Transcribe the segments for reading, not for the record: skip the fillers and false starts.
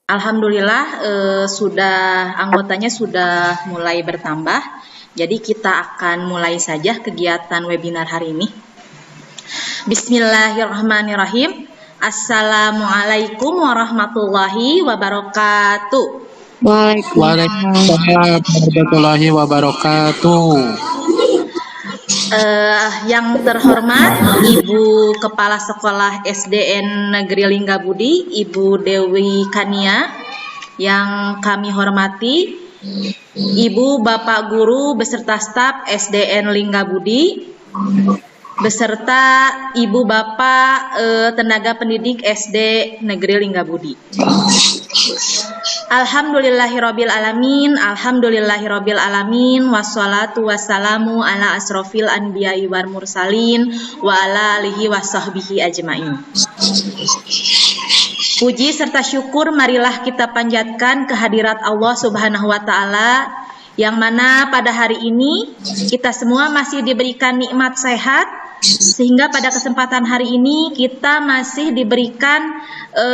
Alhamdulillah sudah anggotanya sudah mulai bertambah. Jadi kita akan mulai saja kegiatan webinar hari ini. Bismillahirrahmanirrahim. Assalamualaikum warahmatullahi wabarakatuh. Waalaikumsalam warahmatullahi wabarakatuh. Yang terhormat Ibu Kepala Sekolah SDN Negeri Linggabudi, Ibu Dewi Kania, yang kami hormati, Ibu Bapak Guru beserta staf SDN Linggabudi, beserta Ibu Bapak tenaga pendidik SD Negeri Linggabudi. Alhamdulillahirabbil alamin, wassalatu wassalamu ala asrofil anbiya'i wal mursalin wa ala alihi wasahbihi ajmain. Puji serta syukur marilah kita panjatkan kehadirat Allah Subhanahu wa taala, yang mana pada hari ini kita semua masih diberikan nikmat sehat, sehingga pada kesempatan hari ini kita masih diberikan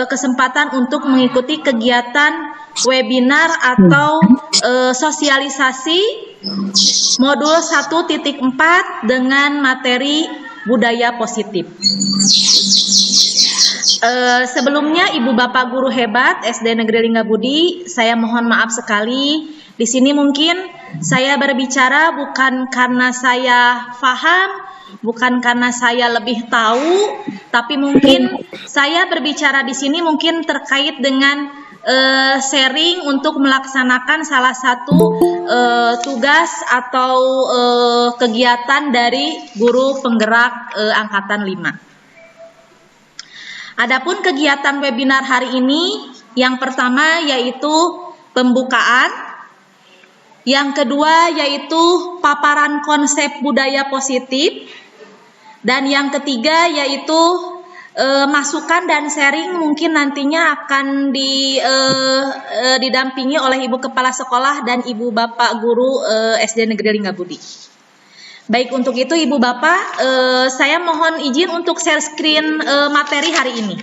kesempatan untuk mengikuti kegiatan webinar atau sosialisasi modul 1.4 dengan materi budaya positif. Sebelumnya Ibu Bapak Guru hebat SD Negeri Linggabudi, saya mohon maaf sekali. Di sini mungkin saya berbicara bukan karena saya paham, bukan karena saya lebih tahu, tapi mungkin saya berbicara di sini mungkin terkait dengan sharing untuk melaksanakan salah satu tugas atau kegiatan dari guru penggerak angkatan 5. Adapun kegiatan webinar hari ini, yang pertama yaitu pembukaan, yang kedua yaitu paparan konsep budaya positif, dan yang ketiga yaitu masukan dan sharing mungkin nantinya akan didampingi oleh Ibu Kepala Sekolah dan Ibu Bapak Guru SD Negeri Linggabudi. Baik, untuk itu Ibu Bapak, saya mohon izin untuk share screen materi hari ini.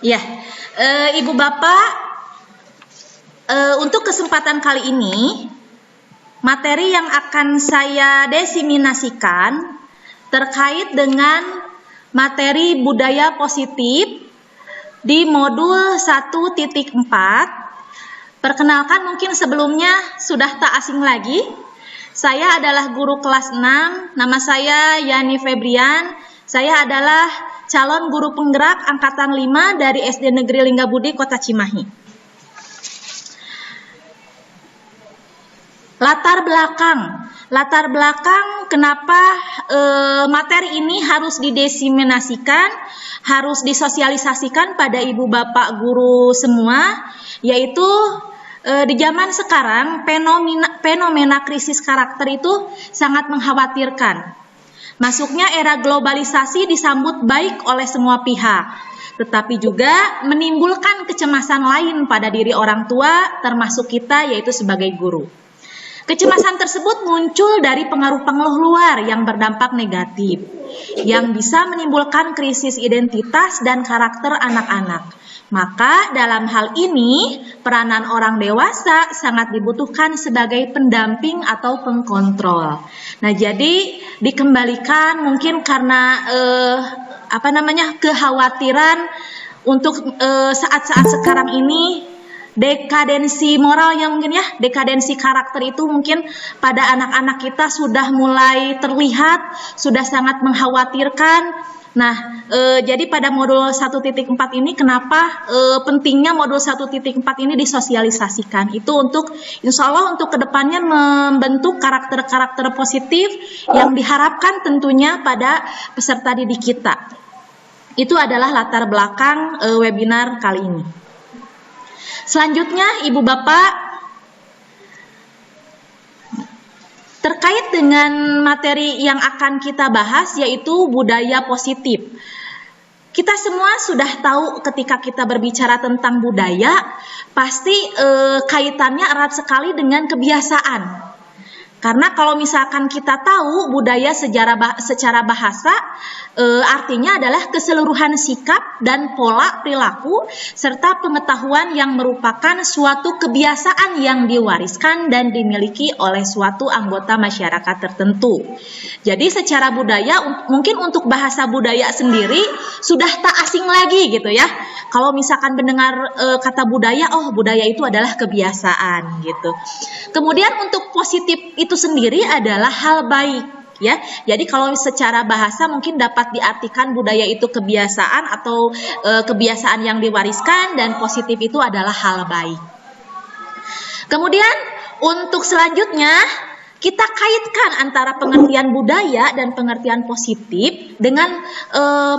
Ya, Ibu Bapak, untuk kesempatan kali ini, materi yang akan saya diseminasikan terkait dengan materi budaya positif di modul 1.4. Perkenalkan, mungkin sebelumnya sudah tak asing lagi, saya adalah guru kelas 6, nama saya Yani Febrian, saya adalah calon guru penggerak angkatan 5 dari SD Negeri Linggabudi Kota Cimahi. Latar belakang kenapa materi ini harus didiseminasikan, harus disosialisasikan pada Ibu Bapak Guru semua, yaitu di zaman sekarang fenomena krisis karakter itu sangat mengkhawatirkan. Masuknya era globalisasi disambut baik oleh semua pihak, tetapi juga menimbulkan kecemasan lain pada diri orang tua, termasuk kita, yaitu sebagai guru. Kecemasan tersebut muncul dari pengaruh-pengaruh luar yang berdampak negatif, yang bisa menimbulkan krisis identitas dan karakter anak-anak. Maka dalam hal ini, peranan orang dewasa sangat dibutuhkan sebagai pendamping atau pengkontrol. Nah, jadi dikembalikan mungkin karena kekhawatiran untuk saat-saat sekarang ini, dekadensi moral yang mungkin ya, dekadensi karakter itu mungkin pada anak-anak kita sudah mulai terlihat, sudah sangat mengkhawatirkan. Nah, jadi pada modul 1.4 ini kenapa pentingnya modul 1.4 ini disosialisasikan? Itu untuk insya Allah untuk kedepannya membentuk karakter-karakter positif yang diharapkan tentunya pada peserta didik kita. Itu adalah latar belakang webinar kali ini. Selanjutnya, Ibu Bapak, terkait dengan materi yang akan kita bahas yaitu budaya positif. Kita semua sudah tahu ketika kita berbicara tentang budaya, pasti kaitannya erat sekali dengan kebiasaan. Karena kalau misalkan kita tahu budaya secara bahasa, artinya adalah keseluruhan sikap dan pola perilaku serta pengetahuan yang merupakan suatu kebiasaan yang diwariskan dan dimiliki oleh suatu anggota masyarakat tertentu. Jadi secara budaya, mungkin untuk bahasa budaya sendiri sudah tak asing lagi gitu ya. Kalau misalkan mendengar kata budaya, oh budaya itu adalah kebiasaan gitu. Kemudian untuk positif itu sendiri adalah hal baik ya. Jadi kalau secara bahasa mungkin dapat diartikan budaya itu kebiasaan atau kebiasaan yang diwariskan, dan positif itu adalah hal baik. Kemudian untuk selanjutnya kita kaitkan antara pengertian budaya dan pengertian positif dengan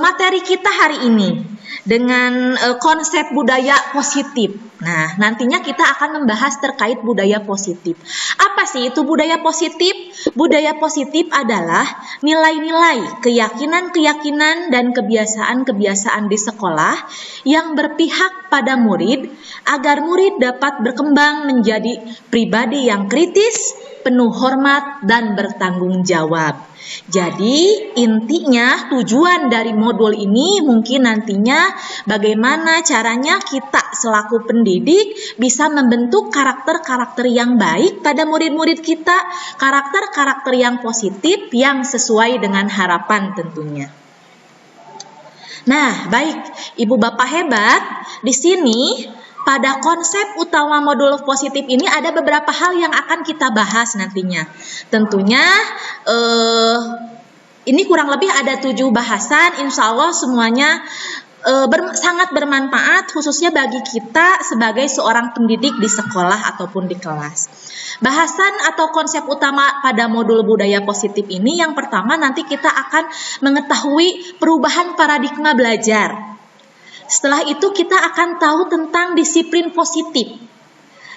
materi kita hari ini, dengan konsep budaya positif. Nah, nantinya kita akan membahas terkait budaya positif. Apa sih itu budaya positif? Budaya positif adalah nilai-nilai, keyakinan-keyakinan, dan kebiasaan-kebiasaan di sekolah yang berpihak pada murid agar murid dapat berkembang menjadi pribadi yang kritis, penuh hormat, dan bertanggung jawab. Jadi intinya tujuan dari modul ini mungkin nantinya bagaimana caranya kita selaku pendidik bisa membentuk karakter-karakter yang baik pada murid-murid kita, karakter-karakter yang positif yang sesuai dengan harapan tentunya. Nah, baik Ibu Bapak hebat, di sini pada konsep utama modul positif ini ada beberapa hal yang akan kita bahas nantinya. Tentunya ini kurang lebih ada 7 bahasan, insya Allah semuanya sangat bermanfaat khususnya bagi kita sebagai seorang pendidik di sekolah ataupun di kelas. Bahasan atau konsep utama pada modul budaya positif ini yang pertama nanti kita akan mengetahui perubahan paradigma belajar. Setelah itu kita akan tahu tentang disiplin positif.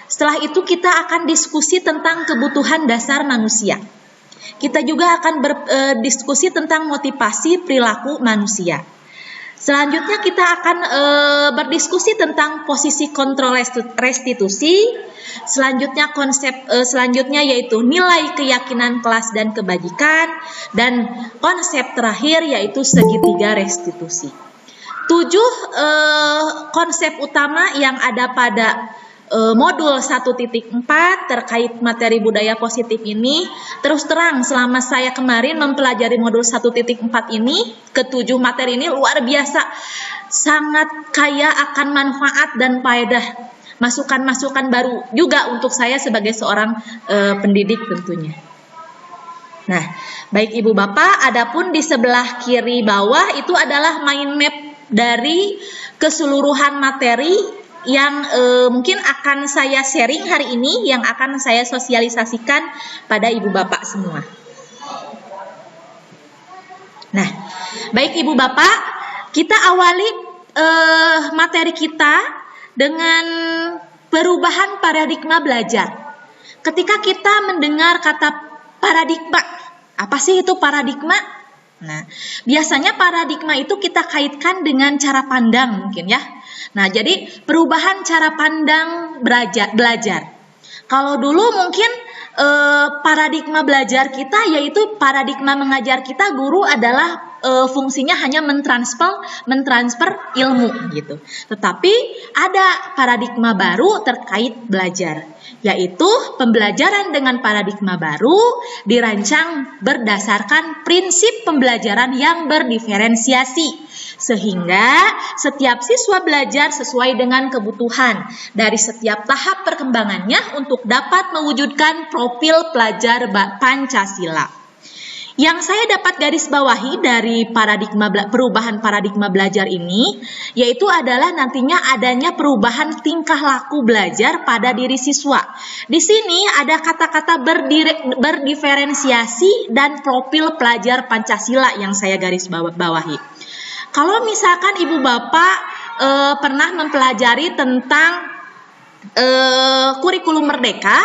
Setelah itu kita akan diskusi tentang kebutuhan dasar manusia. Kita juga akan berdiskusi tentang motivasi perilaku manusia. Selanjutnya kita akan berdiskusi tentang posisi kontrol restitusi. Selanjutnya selanjutnya yaitu nilai keyakinan kelas dan kebajikan, dan konsep terakhir yaitu segitiga restitusi. 7 konsep utama yang ada pada modul 1.4 terkait materi budaya positif ini. Terus terang selama saya kemarin mempelajari modul 1.4 ini, ke-7 materi ini luar biasa, sangat kaya akan manfaat dan faedah, masukan-masukan baru juga untuk saya sebagai seorang pendidik tentunya. Nah, baik Ibu Bapak, adapun di sebelah kiri bawah itu adalah mind map dari keseluruhan materi yang mungkin akan saya sharing hari ini, yang akan saya sosialisasikan pada Ibu Bapak semua. Nah, baik Ibu Bapak, kita awali materi kita dengan perubahan paradigma belajar. Ketika kita mendengar kata paradigma, apa sih itu paradigma? Nah, biasanya paradigma itu kita kaitkan dengan cara pandang mungkin ya. Nah, jadi perubahan cara pandang belajar. Kalau dulu mungkin paradigma belajar kita yaitu paradigma mengajar kita, guru adalah fungsinya hanya mentransfer ilmu gitu. Tetapi ada paradigma baru terkait belajar, yaitu pembelajaran dengan paradigma baru dirancang berdasarkan prinsip pembelajaran yang berdiferensiasi, sehingga setiap siswa belajar sesuai dengan kebutuhan dari setiap tahap perkembangannya untuk dapat mewujudkan profil pelajar Pancasila. Yang saya dapat garis bawahi dari perubahan paradigma belajar ini, yaitu adalah nantinya adanya perubahan tingkah laku belajar pada diri siswa. Di sini ada kata-kata berdiferensiasi dan profil pelajar Pancasila yang saya garis bawahi. Kalau misalkan Ibu Bapak pernah mempelajari tentang kurikulum merdeka,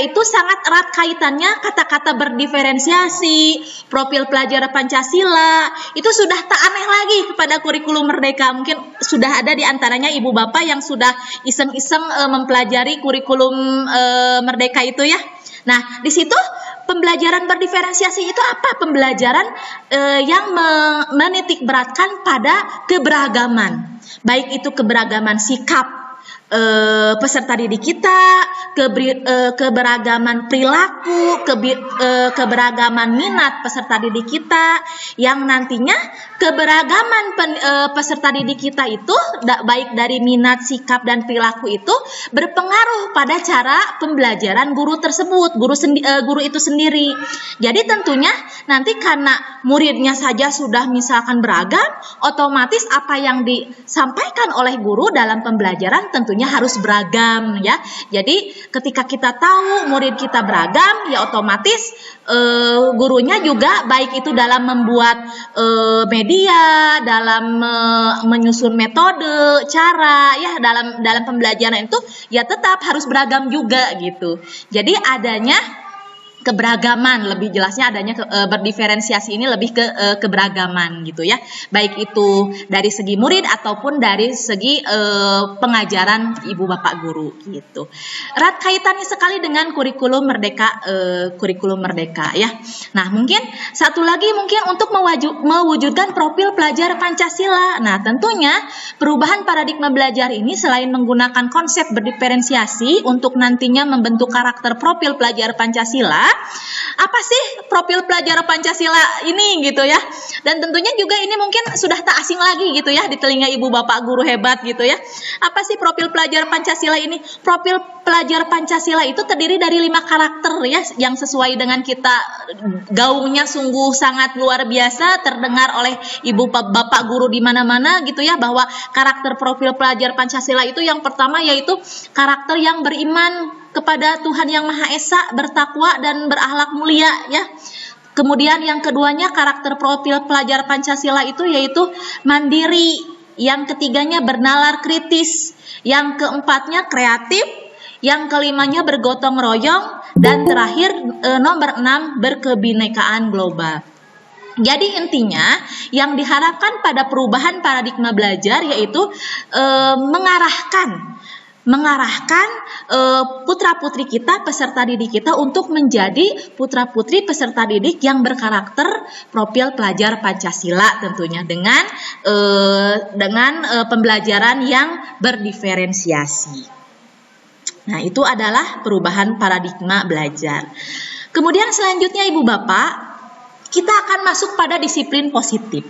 itu sangat erat kaitannya kata-kata berdiferensiasi, profil pelajar Pancasila, itu sudah tak aneh lagi kepada kurikulum merdeka. Mungkin sudah ada di antaranya ibu bapak yang sudah iseng-iseng mempelajari kurikulum merdeka itu ya. Nah, di situ pembelajaran berdiferensiasi itu apa? Pembelajaran yang menitik beratkan pada keberagaman, baik itu keberagaman sikap peserta didik kita, keberagaman perilaku, keberagaman minat peserta didik kita, yang nantinya keberagaman peserta didik kita itu baik dari minat, sikap, dan perilaku itu berpengaruh pada cara pembelajaran guru tersebut, guru itu sendiri. Jadi tentunya nanti karena muridnya saja sudah misalkan beragam, otomatis apa yang disampaikan oleh guru dalam pembelajaran tentunya harus beragam ya. Jadi ketika kita tahu murid kita beragam, ya otomatis gurunya juga baik itu dalam membuat media, dalam menyusun metode, cara ya dalam pembelajaran itu ya tetap harus beragam juga gitu. Jadi adanya keberagaman, lebih jelasnya adanya berdiferensiasi ini lebih ke keberagaman gitu ya, baik itu dari segi murid ataupun dari segi pengajaran ibu bapak guru gitu. Erat kaitannya sekali dengan kurikulum merdeka ya. Nah, mungkin satu lagi mungkin untuk mewujudkan profil pelajar Pancasila. Nah, tentunya perubahan paradigma belajar ini selain menggunakan konsep berdiferensiasi untuk nantinya membentuk karakter profil pelajar Pancasila. Apa sih profil pelajar Pancasila ini gitu ya? Dan tentunya juga ini mungkin sudah tak asing lagi gitu ya di telinga ibu bapak guru hebat gitu ya. Apa sih profil pelajar Pancasila ini? Profil pelajar Pancasila itu terdiri dari 5 karakter ya, yang sesuai dengan kita gaungnya sungguh sangat luar biasa, terdengar oleh ibu bapak guru di mana-mana gitu ya, bahwa karakter profil pelajar Pancasila itu yang pertama yaitu karakter yang beriman kepada Tuhan Yang Maha Esa, bertakwa dan berakhlak mulia ya. Kemudian yang keduanya karakter profil pelajar Pancasila itu yaitu mandiri, yang ketiganya bernalar kritis, yang keempatnya kreatif, yang kelimanya bergotong royong, dan terakhir nomor 6 berkebinekaan global. Jadi intinya yang diharapkan pada perubahan paradigma belajar yaitu mengarahkan putra-putri kita, peserta didik kita untuk menjadi putra-putri peserta didik yang berkarakter profil pelajar Pancasila, tentunya dengan pembelajaran yang berdiferensiasi. Nah, itu adalah perubahan paradigma belajar. Kemudian selanjutnya Ibu Bapak, kita akan masuk pada disiplin positif.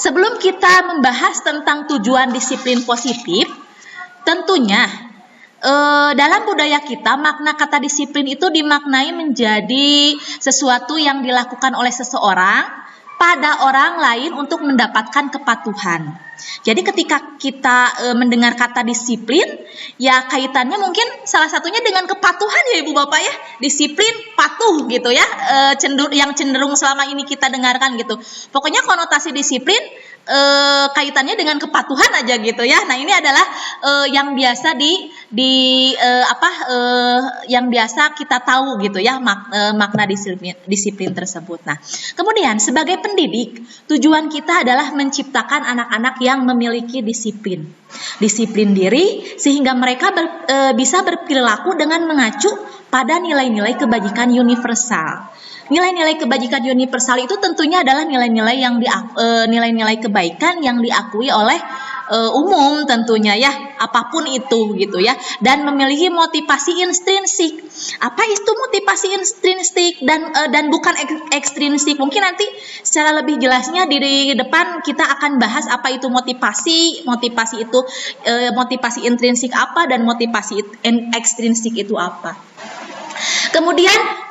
Sebelum kita membahas tentang tujuan disiplin positif, tentunya dalam budaya kita makna kata disiplin itu dimaknai menjadi sesuatu yang dilakukan oleh seseorang pada orang lain untuk mendapatkan kepatuhan. Jadi ketika kita mendengar kata disiplin, ya kaitannya mungkin salah satunya dengan kepatuhan ya Ibu Bapak ya. Disiplin, patuh gitu ya, yang cenderung selama ini kita dengarkan gitu. Pokoknya konotasi disiplin kaitannya dengan kepatuhan aja gitu ya. Nah, ini adalah yang biasa yang biasa kita tahu gitu ya, makna disiplin tersebut. Nah, kemudian sebagai pendidik, tujuan kita adalah menciptakan anak-anak yang memiliki disiplin diri sehingga mereka bisa berperilaku dengan mengacu pada nilai-nilai kebajikan universal. Nilai-nilai kebajikan universal itu tentunya adalah nilai-nilai kebaikan yang diakui oleh umum tentunya ya, apapun itu gitu ya, dan memiliki motivasi intrinsik. Apa itu motivasi intrinsik dan bukan ekstrinsik? Mungkin nanti secara lebih jelasnya di depan kita akan bahas apa itu motivasi itu motivasi intrinsik apa dan motivasi ekstrinsik itu apa. Kemudian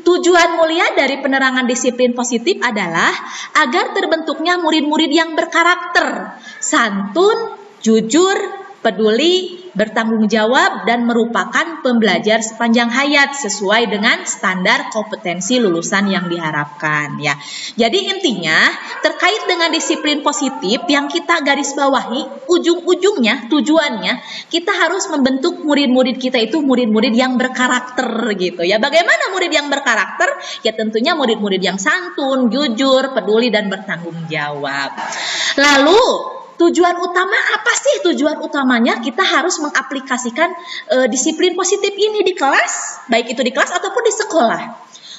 tujuan mulia dari penerangan disiplin positif adalah agar terbentuknya murid-murid yang berkarakter, santun, jujur, peduli, bertanggung jawab, dan merupakan pembelajar sepanjang hayat sesuai dengan standar kompetensi lulusan yang diharapkan ya. Jadi intinya terkait dengan disiplin positif yang kita garis bawahi, ujung-ujungnya tujuannya kita harus membentuk murid-murid kita itu murid-murid yang berkarakter gitu ya. Bagaimana murid yang berkarakter? Ya tentunya murid-murid yang santun, jujur, peduli, dan bertanggung jawab. Lalu tujuan utama apa sih? Tujuan utamanya kita harus mengaplikasikan disiplin positif ini di kelas, baik itu di kelas ataupun di sekolah.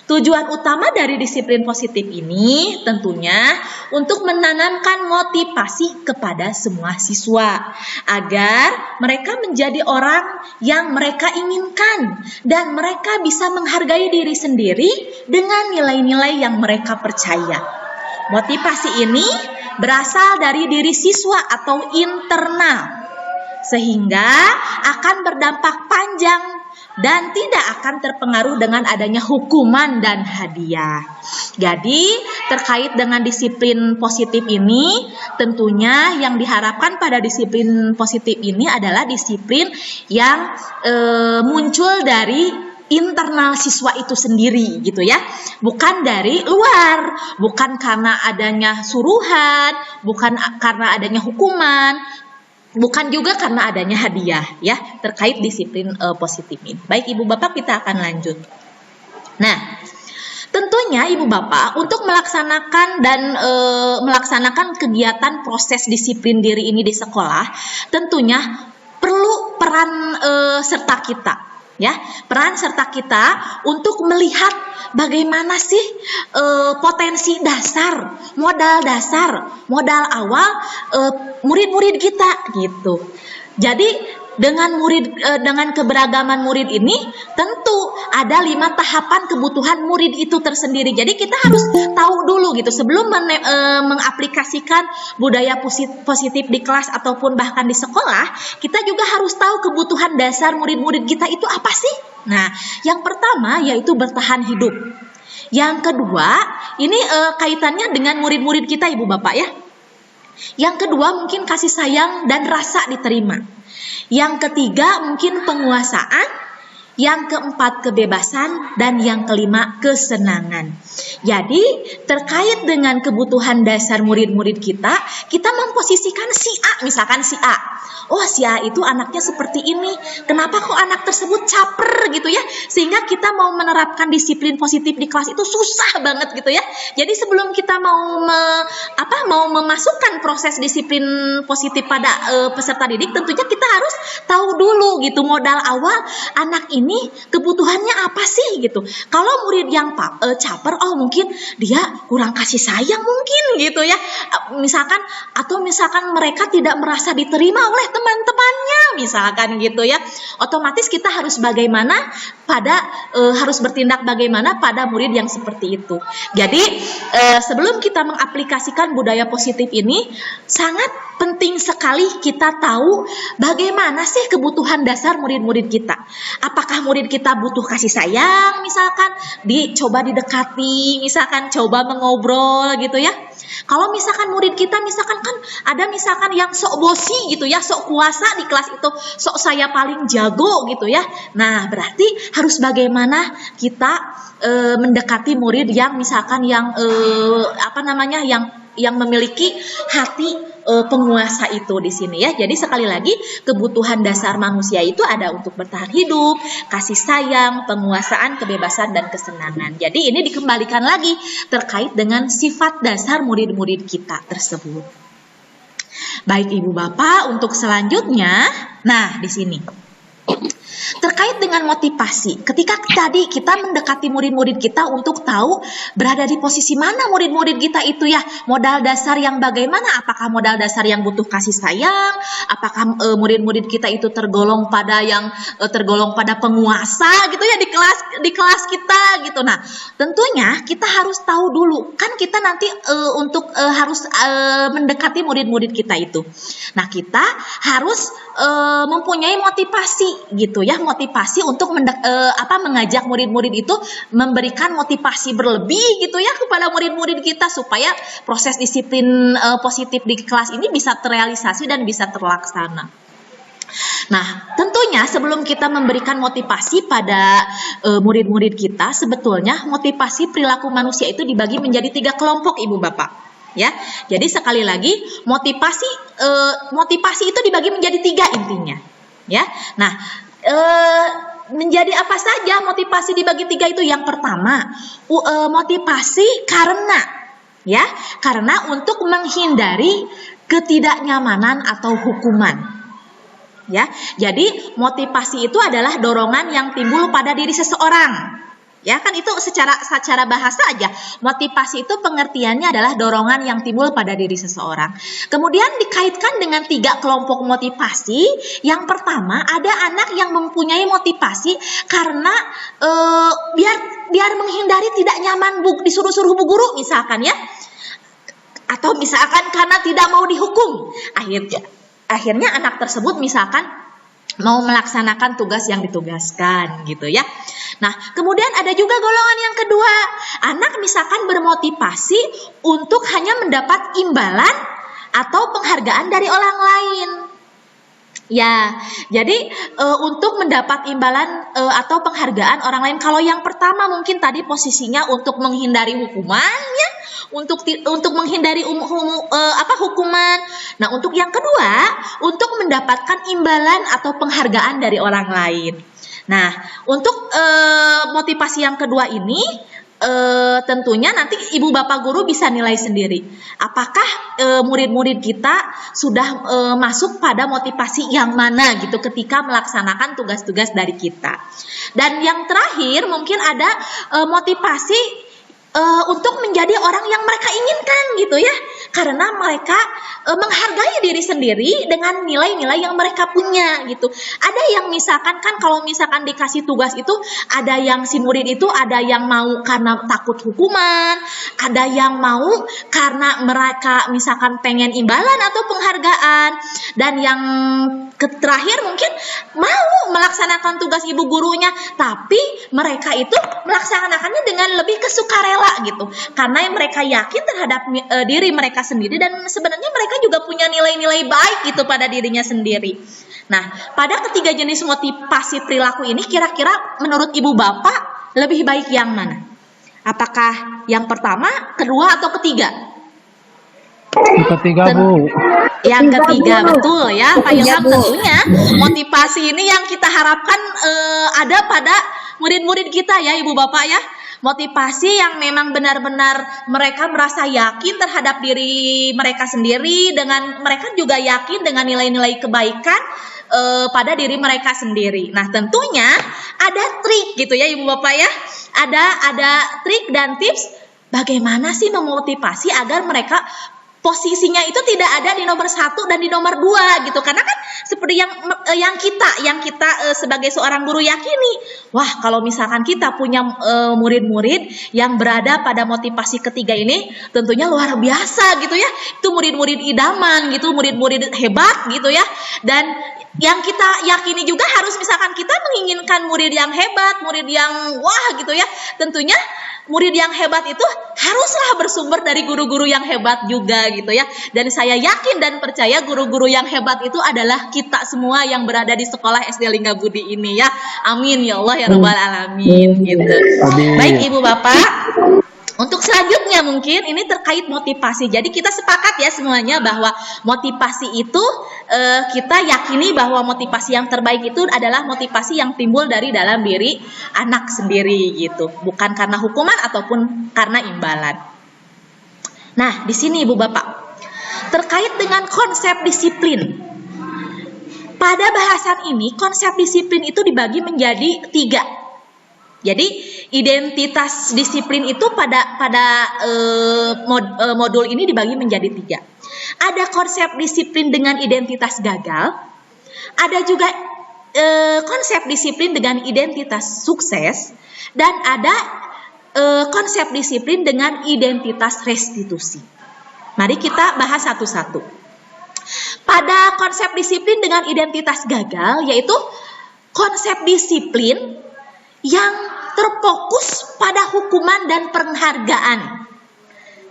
Tujuan utama dari disiplin positif ini tentunya untuk menanamkan motivasi kepada semua siswa agar mereka menjadi orang yang mereka inginkan dan mereka bisa menghargai diri sendiri dengan nilai-nilai yang mereka percaya. Motivasi ini berasal dari diri siswa atau internal, sehingga akan berdampak panjang dan tidak akan terpengaruh dengan adanya hukuman dan hadiah. Jadi terkait dengan disiplin positif ini, tentunya yang diharapkan pada disiplin positif ini adalah disiplin yang muncul dari internal siswa itu sendiri gitu ya, bukan dari luar, bukan karena adanya suruhan, bukan karena adanya hukuman, bukan juga karena adanya hadiah ya, terkait disiplin positif ini. Baik Ibu Bapak, kita akan lanjut. Nah, tentunya Ibu Bapak untuk melaksanakan kegiatan proses disiplin diri ini di sekolah, tentunya perlu peran serta kita. Ya, peran serta kita untuk melihat bagaimana sih potensi dasar, modal awal murid-murid kita gitu. Jadi dengan keberagaman murid ini tentu ada 5 tahapan kebutuhan murid itu tersendiri. Jadi kita harus tahu dulu gitu sebelum mengaplikasikan budaya positif di kelas ataupun bahkan di sekolah, kita juga harus tahu kebutuhan dasar murid-murid kita itu apa sih? Nah, yang pertama yaitu bertahan hidup. Yang kedua, ini kaitannya dengan murid-murid kita Ibu Bapak ya. Yang kedua mungkin kasih sayang dan rasa diterima. Yang ketiga mungkin penguasaan. Yang keempat kebebasan, dan yang kelima kesenangan. Jadi terkait dengan kebutuhan dasar murid-murid kita memposisikan si A, misalkan si A. Oh, si A itu anaknya seperti ini. Kenapa kok anak tersebut caper gitu ya? Sehingga kita mau menerapkan disiplin positif di kelas itu susah banget gitu ya. Jadi sebelum kita mau memasukkan proses disiplin positif pada peserta didik, tentunya kita harus tahu dulu gitu modal awal anak ini kebutuhannya apa sih gitu. Kalau murid yang caper, oh mungkin dia kurang kasih sayang mungkin gitu ya. Misalkan mereka tidak merasa diterima oleh teman-temannya misalkan gitu ya. Otomatis kita harus harus bertindak bagaimana pada murid yang seperti itu. Jadi sebelum kita mengaplikasikan budaya positif ini, sangat penting sekali kita tahu bagaimana sih kebutuhan dasar murid-murid kita. Apakah murid kita butuh kasih sayang misalkan, coba didekati, misalkan coba mengobrol gitu ya. Kalau misalkan murid kita kan ada yang sok bosi gitu ya, sok kuasa di kelas itu, sok saya paling jago gitu ya. Nah, berarti harus bagaimana kita mendekati murid yang yang memiliki hati penguasa itu di sini ya. Jadi sekali lagi kebutuhan dasar manusia itu ada untuk bertahan hidup, kasih sayang, penguasaan, kebebasan, dan kesenangan. Jadi ini dikembalikan lagi terkait dengan sifat dasar murid-murid kita tersebut. Baik Ibu Bapak, untuk selanjutnya, nah di sini terkait dengan motivasi, ketika tadi kita mendekati murid-murid kita untuk tahu berada di posisi mana murid-murid kita itu ya, modal dasar yang bagaimana, apakah modal dasar yang butuh kasih sayang, apakah murid-murid kita itu tergolong pada penguasa gitu ya di kelas kita gitu. Nah, tentunya kita harus tahu dulu, kan kita nanti harus mendekati murid-murid kita itu. Nah, kita harus mempunyai motivasi gitu ya, motivasi untuk mengajak murid-murid itu memberikan motivasi berlebih gitu ya kepada murid-murid kita supaya proses disiplin positif di kelas ini bisa terrealisasi dan bisa terlaksana. Nah, tentunya sebelum kita memberikan motivasi pada murid-murid kita, sebetulnya motivasi perilaku manusia itu dibagi menjadi 3 kelompok, Ibu Bapak. Ya, jadi sekali lagi motivasi itu dibagi menjadi 3 intinya. Ya, nah menjadi apa saja motivasi dibagi 3 itu? Yang pertama, motivasi karena untuk menghindari ketidaknyamanan atau hukuman. Ya, jadi motivasi itu adalah dorongan yang timbul pada diri seseorang. Ya, kan itu secara bahasa aja. Motivasi itu pengertiannya adalah dorongan yang timbul pada diri seseorang. Kemudian dikaitkan dengan 3 kelompok motivasi. Yang pertama, ada anak yang mempunyai motivasi karena biar menghindari tidak nyaman disuruh-suruh bu guru misalkan ya. Atau misalkan karena tidak mau dihukum. Akhirnya anak tersebut misalkan mau melaksanakan tugas yang ditugaskan gitu ya. Nah, kemudian ada juga golongan yang kedua. Anak misalkan bermotivasi untuk hanya mendapat imbalan atau penghargaan dari orang lain. Ya, jadi untuk mendapat imbalan atau penghargaan orang lain. Kalau yang pertama mungkin tadi posisinya untuk menghindari hukuman ya, untuk menghindari hukuman. Nah, untuk yang kedua, untuk mendapatkan imbalan atau penghargaan dari orang lain. Nah, untuk motivasi yang kedua ini tentunya nanti ibu bapak guru bisa nilai sendiri. Apakah murid-murid kita sudah masuk pada motivasi yang mana gitu ketika melaksanakan tugas-tugas dari kita. Dan yang terakhir mungkin ada motivasi untuk menjadi orang yang mereka inginkan gitu ya, karena mereka menghargai diri sendiri dengan nilai-nilai yang mereka punya gitu. Ada yang misalkan kan kalau misalkan dikasih tugas itu ada yang si murid itu ada yang mau karena takut hukuman, ada yang mau karena mereka misalkan pengen imbalan atau penghargaan, dan yang terakhir mungkin mau melaksanakan tugas ibu gurunya tapi mereka itu melaksanakannya dengan lebih kesukarela gitu, karena mereka yakin terhadap diri mereka sendiri dan sebenarnya mereka juga punya nilai-nilai baik gitu pada dirinya sendiri. Nah, pada ketiga jenis motivasi perilaku ini kira-kira menurut ibu bapak lebih baik yang mana? Apakah yang pertama, kedua, atau ketiga? Yang ketiga, Bu. Yang ketiga, betul ya Pak Ilham. Tentunya motivasi ini yang kita harapkan ada pada murid-murid kita ya ibu bapak ya. Motivasi yang memang benar-benar mereka merasa yakin terhadap diri mereka sendiri, dengan mereka juga yakin dengan nilai-nilai kebaikan pada diri mereka sendiri. Nah, tentunya ada trik gitu ya ibu bapak ya. Ada trik dan tips bagaimana sih memotivasi agar mereka posisinya itu tidak ada di nomor 1 dan di nomor 2 gitu. Karena kan seperti yang kita sebagai seorang guru yakini, wah kalau misalkan kita punya murid-murid yang berada pada motivasi ketiga ini tentunya luar biasa gitu ya. Itu murid-murid idaman gitu, murid-murid hebat gitu ya. Dan yang kita yakini juga harus misalkan kita menginginkan murid yang hebat, murid yang wah gitu ya. Tentunya murid yang hebat itu haruslah bersumber dari guru-guru yang hebat juga gitu ya. Dan saya yakin dan percaya guru-guru yang hebat itu adalah kita semua yang berada di sekolah SD Lingga Budi ini ya. Amin ya Allah ya Rabbal Alamin gitu. Baik ibu bapak, untuk selanjutnya mungkin ini terkait motivasi. Jadi kita sepakat ya semuanya bahwa motivasi itu kita yakini bahwa motivasi yang terbaik itu adalah motivasi yang timbul dari dalam diri anak sendiri gitu, bukan karena hukuman ataupun karena imbalan. Nah, di sini ibu bapak terkait dengan konsep disiplin. Pada bahasan ini konsep disiplin itu dibagi menjadi 3. Jadi identitas disiplin itu pada modul ini dibagi menjadi 3. Ada konsep disiplin dengan identitas gagal, ada juga konsep disiplin dengan identitas sukses, dan ada konsep disiplin dengan identitas restitusi. Mari kita bahas satu-satu. Pada konsep disiplin dengan identitas gagal, yaitu konsep disiplin yang terfokus pada hukuman dan penghargaan.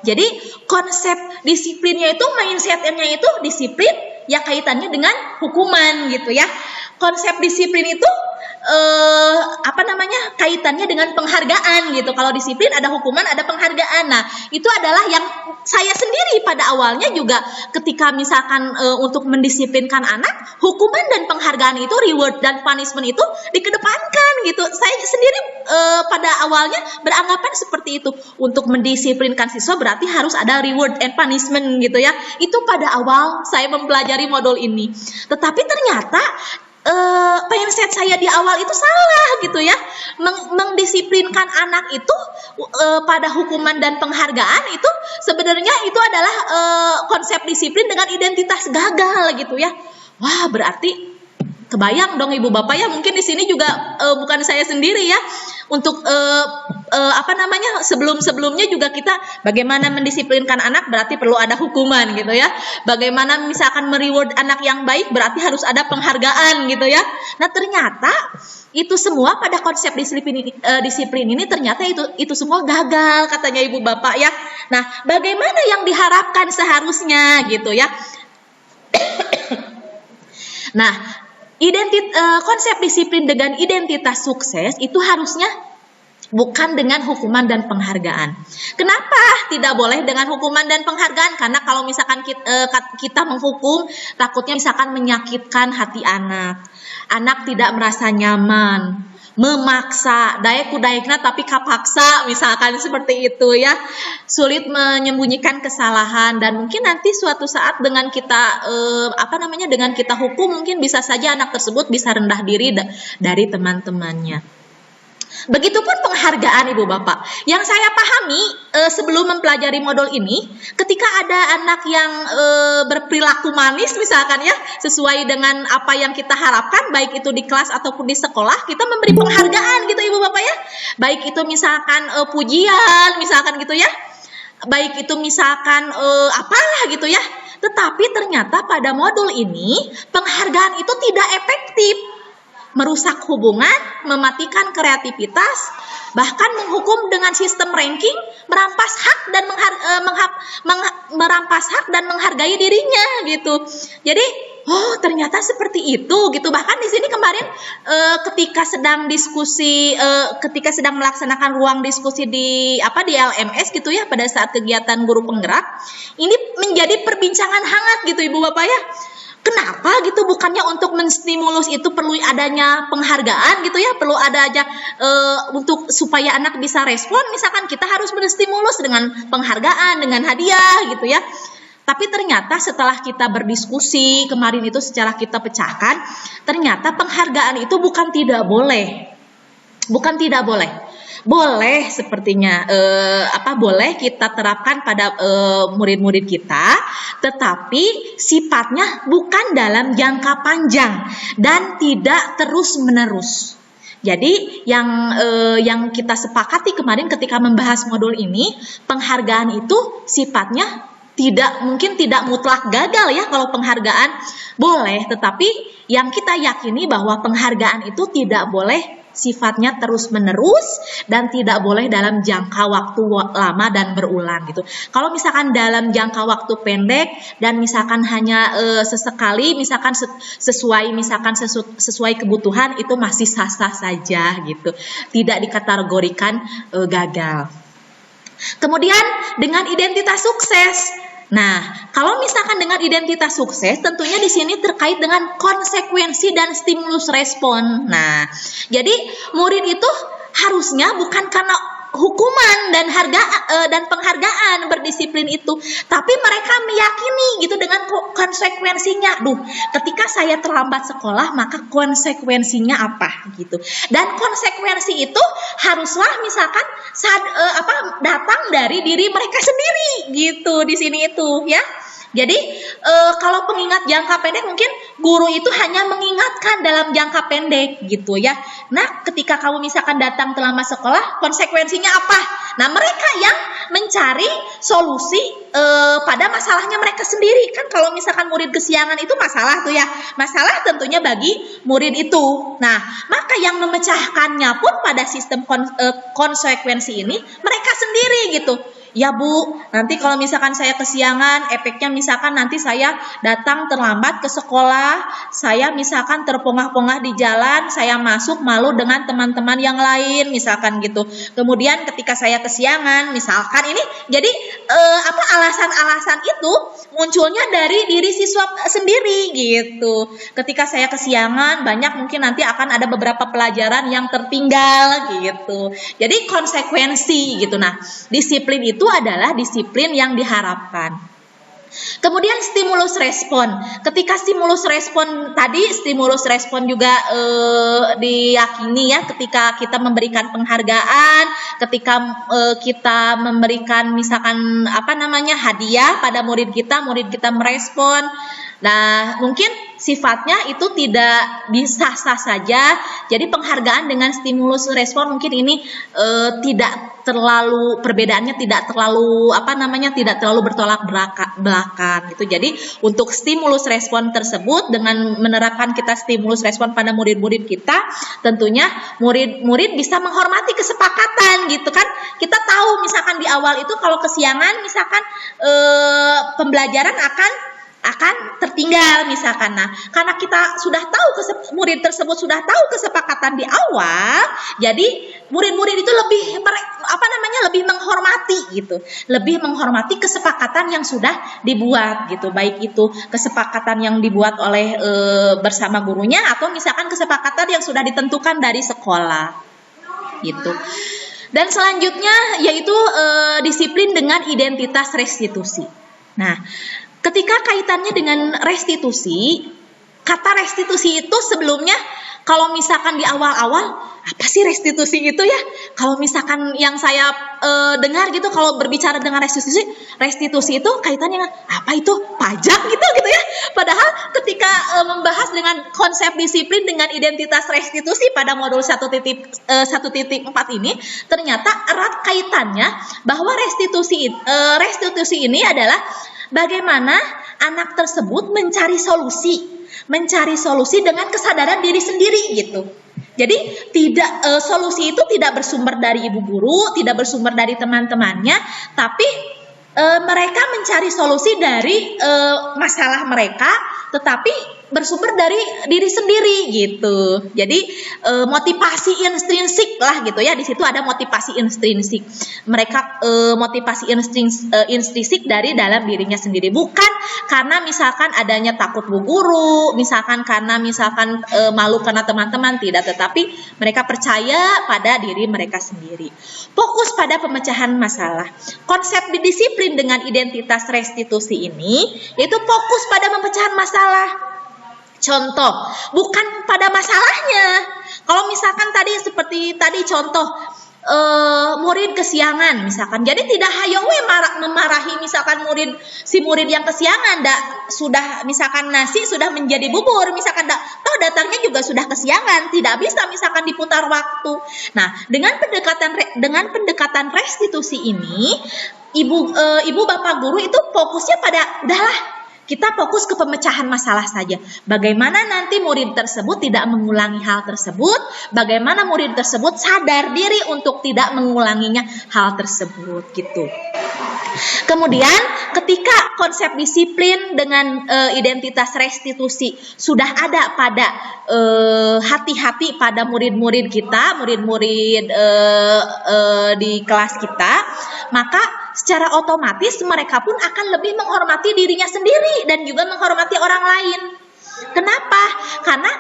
Jadi konsep disiplinnya itu, mindsetnya itu disiplin yang kaitannya dengan hukuman gitu ya. Konsep disiplin itu kaitannya dengan penghargaan gitu. Kalau disiplin ada hukuman, ada penghargaan. Nah, itu adalah yang saya sendiri pada awalnya juga ketika misalkan untuk mendisiplinkan anak, hukuman dan penghargaan itu, reward dan punishment itu dikedepankan gitu. Saya sendiri pada awalnya beranggapan seperti itu. Untuk mendisiplinkan siswa berarti harus ada reward and punishment gitu ya. Itu pada awal saya mempelajari modul ini. Tetapi ternyata mindset saya di awal itu salah gitu ya. Mendisiplinkan anak itu pada hukuman dan penghargaan itu sebenarnya itu adalah konsep disiplin dengan identitas gagal gitu ya. Wah, berarti kebayang dong Ibu Bapak ya, mungkin di sini juga bukan saya sendiri ya. Untuk sebelum-sebelumnya juga kita bagaimana mendisiplinkan anak berarti perlu ada hukuman gitu ya. Bagaimana misalkan mereward anak yang baik berarti harus ada penghargaan gitu ya. Nah, ternyata itu semua pada konsep disiplin ini ternyata itu semua gagal katanya Ibu Bapak ya. Nah, bagaimana yang diharapkan seharusnya gitu ya. Nah, konsep disiplin dengan identitas sukses itu harusnya bukan dengan hukuman dan penghargaan. Kenapa tidak boleh dengan hukuman dan penghargaan? Karena kalau misalkan kita menghukum, takutnya misalkan menyakitkan hati anak. Anak tidak merasa nyaman, memaksa, daek-daekna tapi kapaksa, misalkan seperti itu ya. Sulit menyembunyikan kesalahan dan mungkin nanti suatu saat dengan kita dengan kita hukum mungkin bisa saja anak tersebut bisa rendah diri dari teman-temannya. Begitupun penghargaan Ibu Bapak. Yang saya pahami sebelum mempelajari modul ini, ketika ada anak yang berperilaku manis misalkan ya, sesuai dengan apa yang kita harapkan, baik itu di kelas ataupun di sekolah, kita memberi penghargaan gitu Ibu Bapak ya. Baik itu misalkan pujian misalkan gitu ya. Baik itu misalkan apalah gitu ya. Tetapi ternyata pada modul ini penghargaan itu tidak efektif. Merusak hubungan, mematikan kreativitas, bahkan menghukum dengan sistem ranking, merampas hak dan menghargai dirinya gitu. Jadi, ternyata seperti itu gitu. Bahkan di sini kemarin ketika sedang melaksanakan ruang diskusi di LMS gitu ya, pada saat kegiatan guru penggerak, ini menjadi perbincangan hangat gitu Ibu Bapak ya. Kenapa gitu, bukannya untuk menstimulus itu perlu adanya penghargaan gitu ya, perlu ada aja untuk supaya anak bisa respon, misalkan kita harus menstimulus dengan penghargaan, dengan hadiah gitu ya. Tapi ternyata setelah kita berdiskusi kemarin itu secara kita pecahkan, ternyata penghargaan itu bukan tidak boleh. Bukan tidak boleh. Boleh sepertinya boleh kita terapkan pada murid-murid kita, tetapi sifatnya bukan dalam jangka panjang dan tidak terus-menerus. Jadi yang kita sepakati kemarin ketika membahas modul ini, penghargaan itu sifatnya mungkin tidak mutlak gagal ya. Kalau penghargaan boleh, tetapi yang kita yakini bahwa penghargaan itu tidak boleh sifatnya terus-menerus dan tidak boleh dalam jangka waktu lama dan berulang gitu. Kalau misalkan dalam jangka waktu pendek dan misalkan hanya sesekali, misalkan sesuai kebutuhan, itu masih sah-sah saja gitu. Tidak dikategorikan gagal. Kemudian dengan identitas sukses. Nah, kalau misalkan dengan identitas sukses, tentunya di sini terkait dengan konsekuensi dan stimulus respon. Nah, jadi murid itu harusnya bukan karena hukuman dan penghargaan berdisiplin itu, tapi mereka meyakini gitu dengan konsekuensinya. Ketika saya terlambat sekolah, maka konsekuensinya apa gitu. Dan konsekuensi itu haruslah misalkan datang dari diri mereka sendiri gitu di sini itu ya. Jadi kalau pengingat jangka pendek mungkin guru itu hanya mengingatkan dalam jangka pendek gitu ya. Nah, ketika kamu misalkan datang terlambat sekolah, konsekuensinya apa? Nah, mereka yang mencari solusi pada masalahnya mereka sendiri. Kan kalau misalkan murid kesiangan itu masalah tuh ya. Masalah tentunya bagi murid itu. Nah, maka yang memecahkannya pun pada sistem konsekuensi ini mereka sendiri gitu. Ya Bu, nanti kalau misalkan saya kesiangan, efeknya misalkan nanti saya datang terlambat ke sekolah, saya misalkan terpongah-pongah di jalan, saya masuk malu dengan teman-teman yang lain, misalkan gitu. Kemudian ketika saya kesiangan, misalkan ini, jadi alasan-alasan itu munculnya dari diri siswa sendiri gitu. Ketika saya kesiangan, banyak mungkin nanti akan ada beberapa pelajaran yang tertinggal gitu. Jadi konsekuensi gitu. Nah, disiplin itu adalah disiplin yang diharapkan. Kemudian stimulus respon. Ketika stimulus respon tadi, stimulus respon juga diyakini ya, ketika kita memberikan penghargaan, ketika kita memberikan misalkan hadiah pada murid kita merespon. Nah, mungkin sifatnya itu tidak bisa sah saja. Jadi penghargaan dengan stimulus respon mungkin ini tidak terlalu, perbedaannya tidak terlalu tidak terlalu bertolak belakang gitu. Jadi untuk stimulus respon tersebut, dengan menerapkan kita stimulus respon pada murid-murid kita, tentunya murid-murid bisa menghormati kesepakatan gitu kan. Kita tahu misalkan di awal itu kalau kesiangan misalkan pembelajaran akan tertinggal misalkan. Nah, karena kita sudah tahu murid tersebut sudah tahu kesepakatan di awal, jadi murid-murid itu lebih menghormati gitu, lebih menghormati kesepakatan yang sudah dibuat gitu, baik itu kesepakatan yang dibuat oleh bersama gurunya atau misalkan kesepakatan yang sudah ditentukan dari sekolah gitu. Dan selanjutnya yaitu disiplin dengan identitas restitusi. Nah, ketika kaitannya dengan restitusi, kata restitusi itu sebelumnya kalau misalkan di awal-awal, apa sih restitusi itu ya? Kalau misalkan yang saya dengar gitu, kalau berbicara dengan restitusi itu kaitannya dengan apa itu? Pajak gitu ya. Padahal ketika membahas dengan konsep disiplin dengan identitas restitusi pada modul 1.4 ini, ternyata erat kaitannya bahwa restitusi ini adalah bagaimana anak tersebut mencari solusi dengan kesadaran diri sendiri gitu. Jadi solusi itu tidak bersumber dari ibu guru, tidak bersumber dari teman-temannya, tapi mereka mencari solusi dari masalah mereka, tetapi bersumber dari diri sendiri gitu. Jadi motivasi intrinsik lah gitu ya. Di situ ada motivasi intrinsik. Mereka motivasi intrinsik dari dalam dirinya sendiri. Bukan karena misalkan adanya takut bu guru, misalkan karena malu karena teman-teman, tidak, tetapi mereka percaya pada diri mereka sendiri. Fokus pada pemecahan masalah. Konsep disiplin dengan identitas restitusi ini yaitu fokus pada pemecahan masalah. Contoh, bukan pada masalahnya. Kalau misalkan seperti tadi contoh, murid kesiangan misalkan, jadi tidak hayowe memarahi misalkan si murid yang kesiangan, sudah misalkan nasi sudah menjadi bubur misalkan, datangnya juga sudah kesiangan, tidak bisa misalkan diputar waktu. Nah, dengan pendekatan restitusi ini, ibu bapak guru itu fokusnya pada udahlah, kita fokus ke pemecahan masalah saja. Bagaimana nanti murid tersebut tidak mengulangi hal tersebut, bagaimana murid tersebut sadar diri untuk tidak mengulanginya hal tersebut gitu. Kemudian ketika konsep disiplin dengan identitas restitusi sudah ada pada hati-hati pada murid-murid kita, murid-murid di kelas kita, maka secara otomatis mereka pun akan lebih menghormati dirinya sendiri dan juga menghormati orang lain. Kenapa? Karena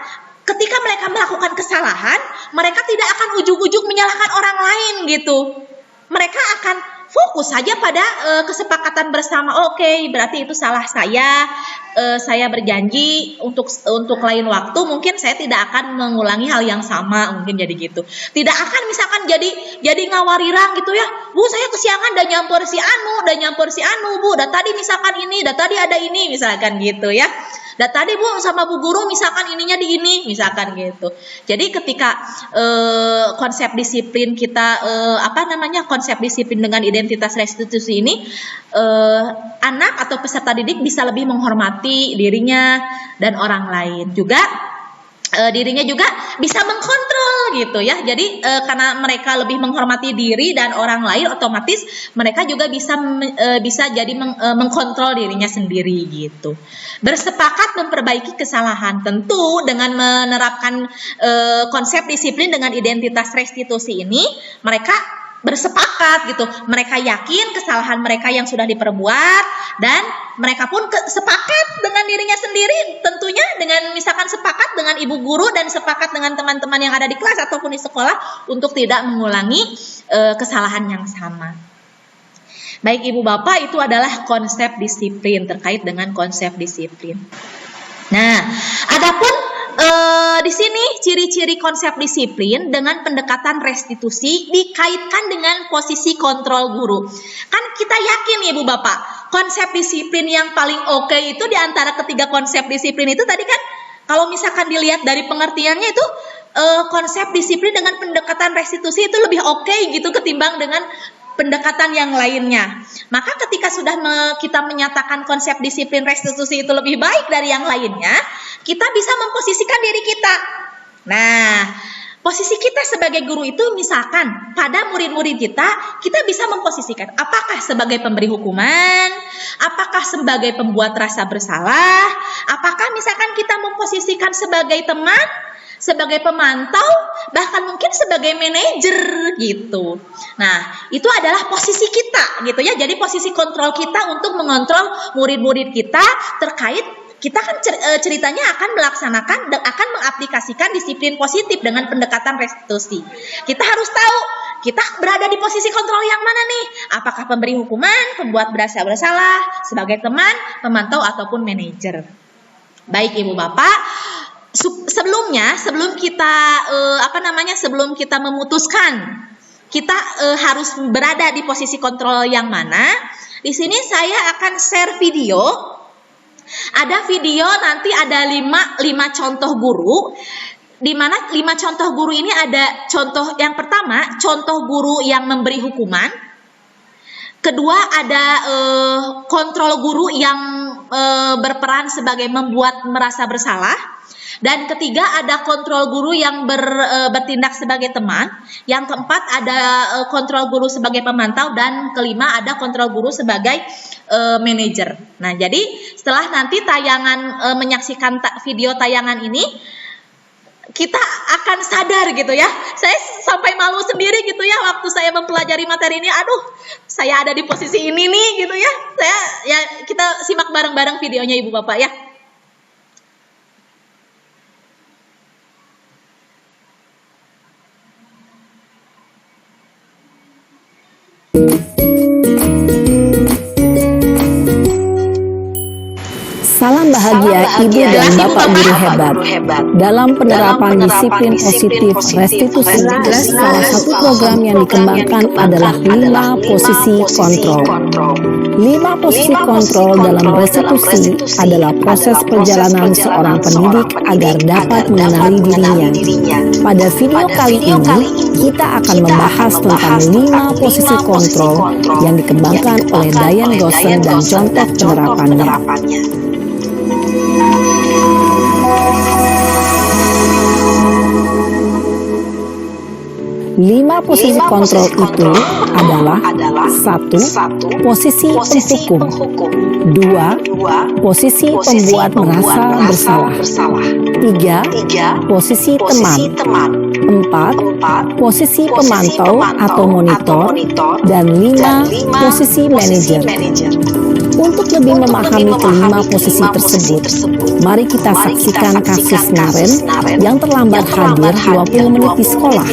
ketika mereka melakukan kesalahan, mereka tidak akan ujug-ujug menyalahkan orang lain gitu. Mereka akan fokus saja pada kesepakatan bersama. Oke, berarti itu salah saya. Saya berjanji untuk lain waktu mungkin saya tidak akan mengulangi hal yang sama, mungkin jadi gitu. Tidak akan misalkan jadi ngawarirang gitu ya. Bu, saya kesiangan dan nyampur si anu, Bu. Dan tadi misalkan ini, dan tadi ada ini misalkan gitu ya. Dan tadi Bu sama Bu Guru misalkan ininya di ini misalkan gitu. Jadi ketika konsep disiplin kita konsep disiplin dengan identitas restitusi ini, anak atau peserta didik bisa lebih menghormati dirinya dan orang lain. Juga dirinya juga bisa mengkontrol gitu ya. Jadi karena mereka lebih menghormati diri dan orang lain, otomatis mereka juga bisa jadi mengkontrol dirinya sendiri gitu. Bersepakat memperbaiki kesalahan, tentu dengan menerapkan konsep disiplin dengan identitas restitusi ini, mereka bersepakat gitu. Mereka yakin kesalahan mereka yang sudah diperbuat dan mereka pun sepakat dengan dirinya sendiri, tentunya dengan misalkan sepakat dengan ibu guru dan sepakat dengan teman-teman yang ada di kelas ataupun di sekolah untuk tidak mengulangi kesalahan yang sama. Baik Ibu Bapak, itu adalah konsep disiplin, terkait dengan konsep disiplin. Nah, adapun di sini ciri-ciri konsep disiplin dengan pendekatan restitusi dikaitkan dengan posisi kontrol guru. Kan kita yakin nih Ibu Bapak, konsep disiplin yang paling oke itu di antara ketiga konsep disiplin itu tadi kan, kalau misalkan dilihat dari pengertiannya itu konsep disiplin dengan pendekatan restitusi itu lebih oke gitu ketimbang dengan pendekatan yang lainnya. Maka ketika sudah kita menyatakan konsep disiplin restitusi itu lebih baik dari yang lainnya, kita bisa memposisikan diri kita. Nah, posisi kita sebagai guru itu misalkan pada murid-murid kita bisa memposisikan apakah sebagai pemberi hukuman, apakah sebagai pembuat rasa bersalah, apakah misalkan kita memposisikan sebagai teman, sebagai pemantau, bahkan mungkin sebagai manajer gitu. Nah, itu adalah posisi kita gitu ya. Jadi posisi kontrol kita untuk mengontrol murid-murid kita terkait kita kan ceritanya akan melaksanakan dan akan mengaplikasikan disiplin positif dengan pendekatan restitusi. Kita harus tahu kita berada di posisi kontrol yang mana nih? Apakah pemberi hukuman, pembuat berasa bersalah, sebagai teman, pemantau ataupun manajer. Baik Ibu Bapak, sebelum kita memutuskan kita harus berada di posisi kontrol yang mana, di sini saya akan share video. Ada video nanti ada 5 contoh guru, di mana 5 contoh guru ini ada contoh yang pertama, contoh guru yang memberi hukuman. Kedua ada kontrol guru yang berperan sebagai membuat merasa bersalah. Dan ketiga ada kontrol guru yang bertindak sebagai teman. Yang keempat ada kontrol guru sebagai pemantau. Dan kelima ada kontrol guru sebagai manajer. Nah, jadi setelah nanti menyaksikan video tayangan ini, kita akan sadar gitu ya. Saya sampai malu sendiri gitu ya waktu saya mempelajari materi ini. Aduh, saya ada di posisi ini nih gitu ya. Kita simak bareng-bareng videonya Ibu Bapak ya. Salam bahagia Ibu dan Bapak guru hebat. Dalam penerapan disiplin positif restitusi, salah satu program yang dikembangkan adalah 5 posisi kontrol. 5 posisi kontrol dalam restitusi adalah proses perjalanan seorang pendidik agar dapat mengenali dirinya. Pada video kali ini, kita akan membahas tentang 5 posisi kontrol yang dikembangkan oleh Diane Gossen dan contoh penerapannya. 5 posisi kontrol itu adalah 1. Posisi penghukum, 2. Posisi pembuat merasa bersalah, 3. Posisi teman, 4. Posisi pemantau atau monitor, dan 5. Posisi manajer. Untuk lebih memahami kelima posisi tersebut, mari kita saksikan kasus Naren yang terlambat hadir 20 menit di sekolah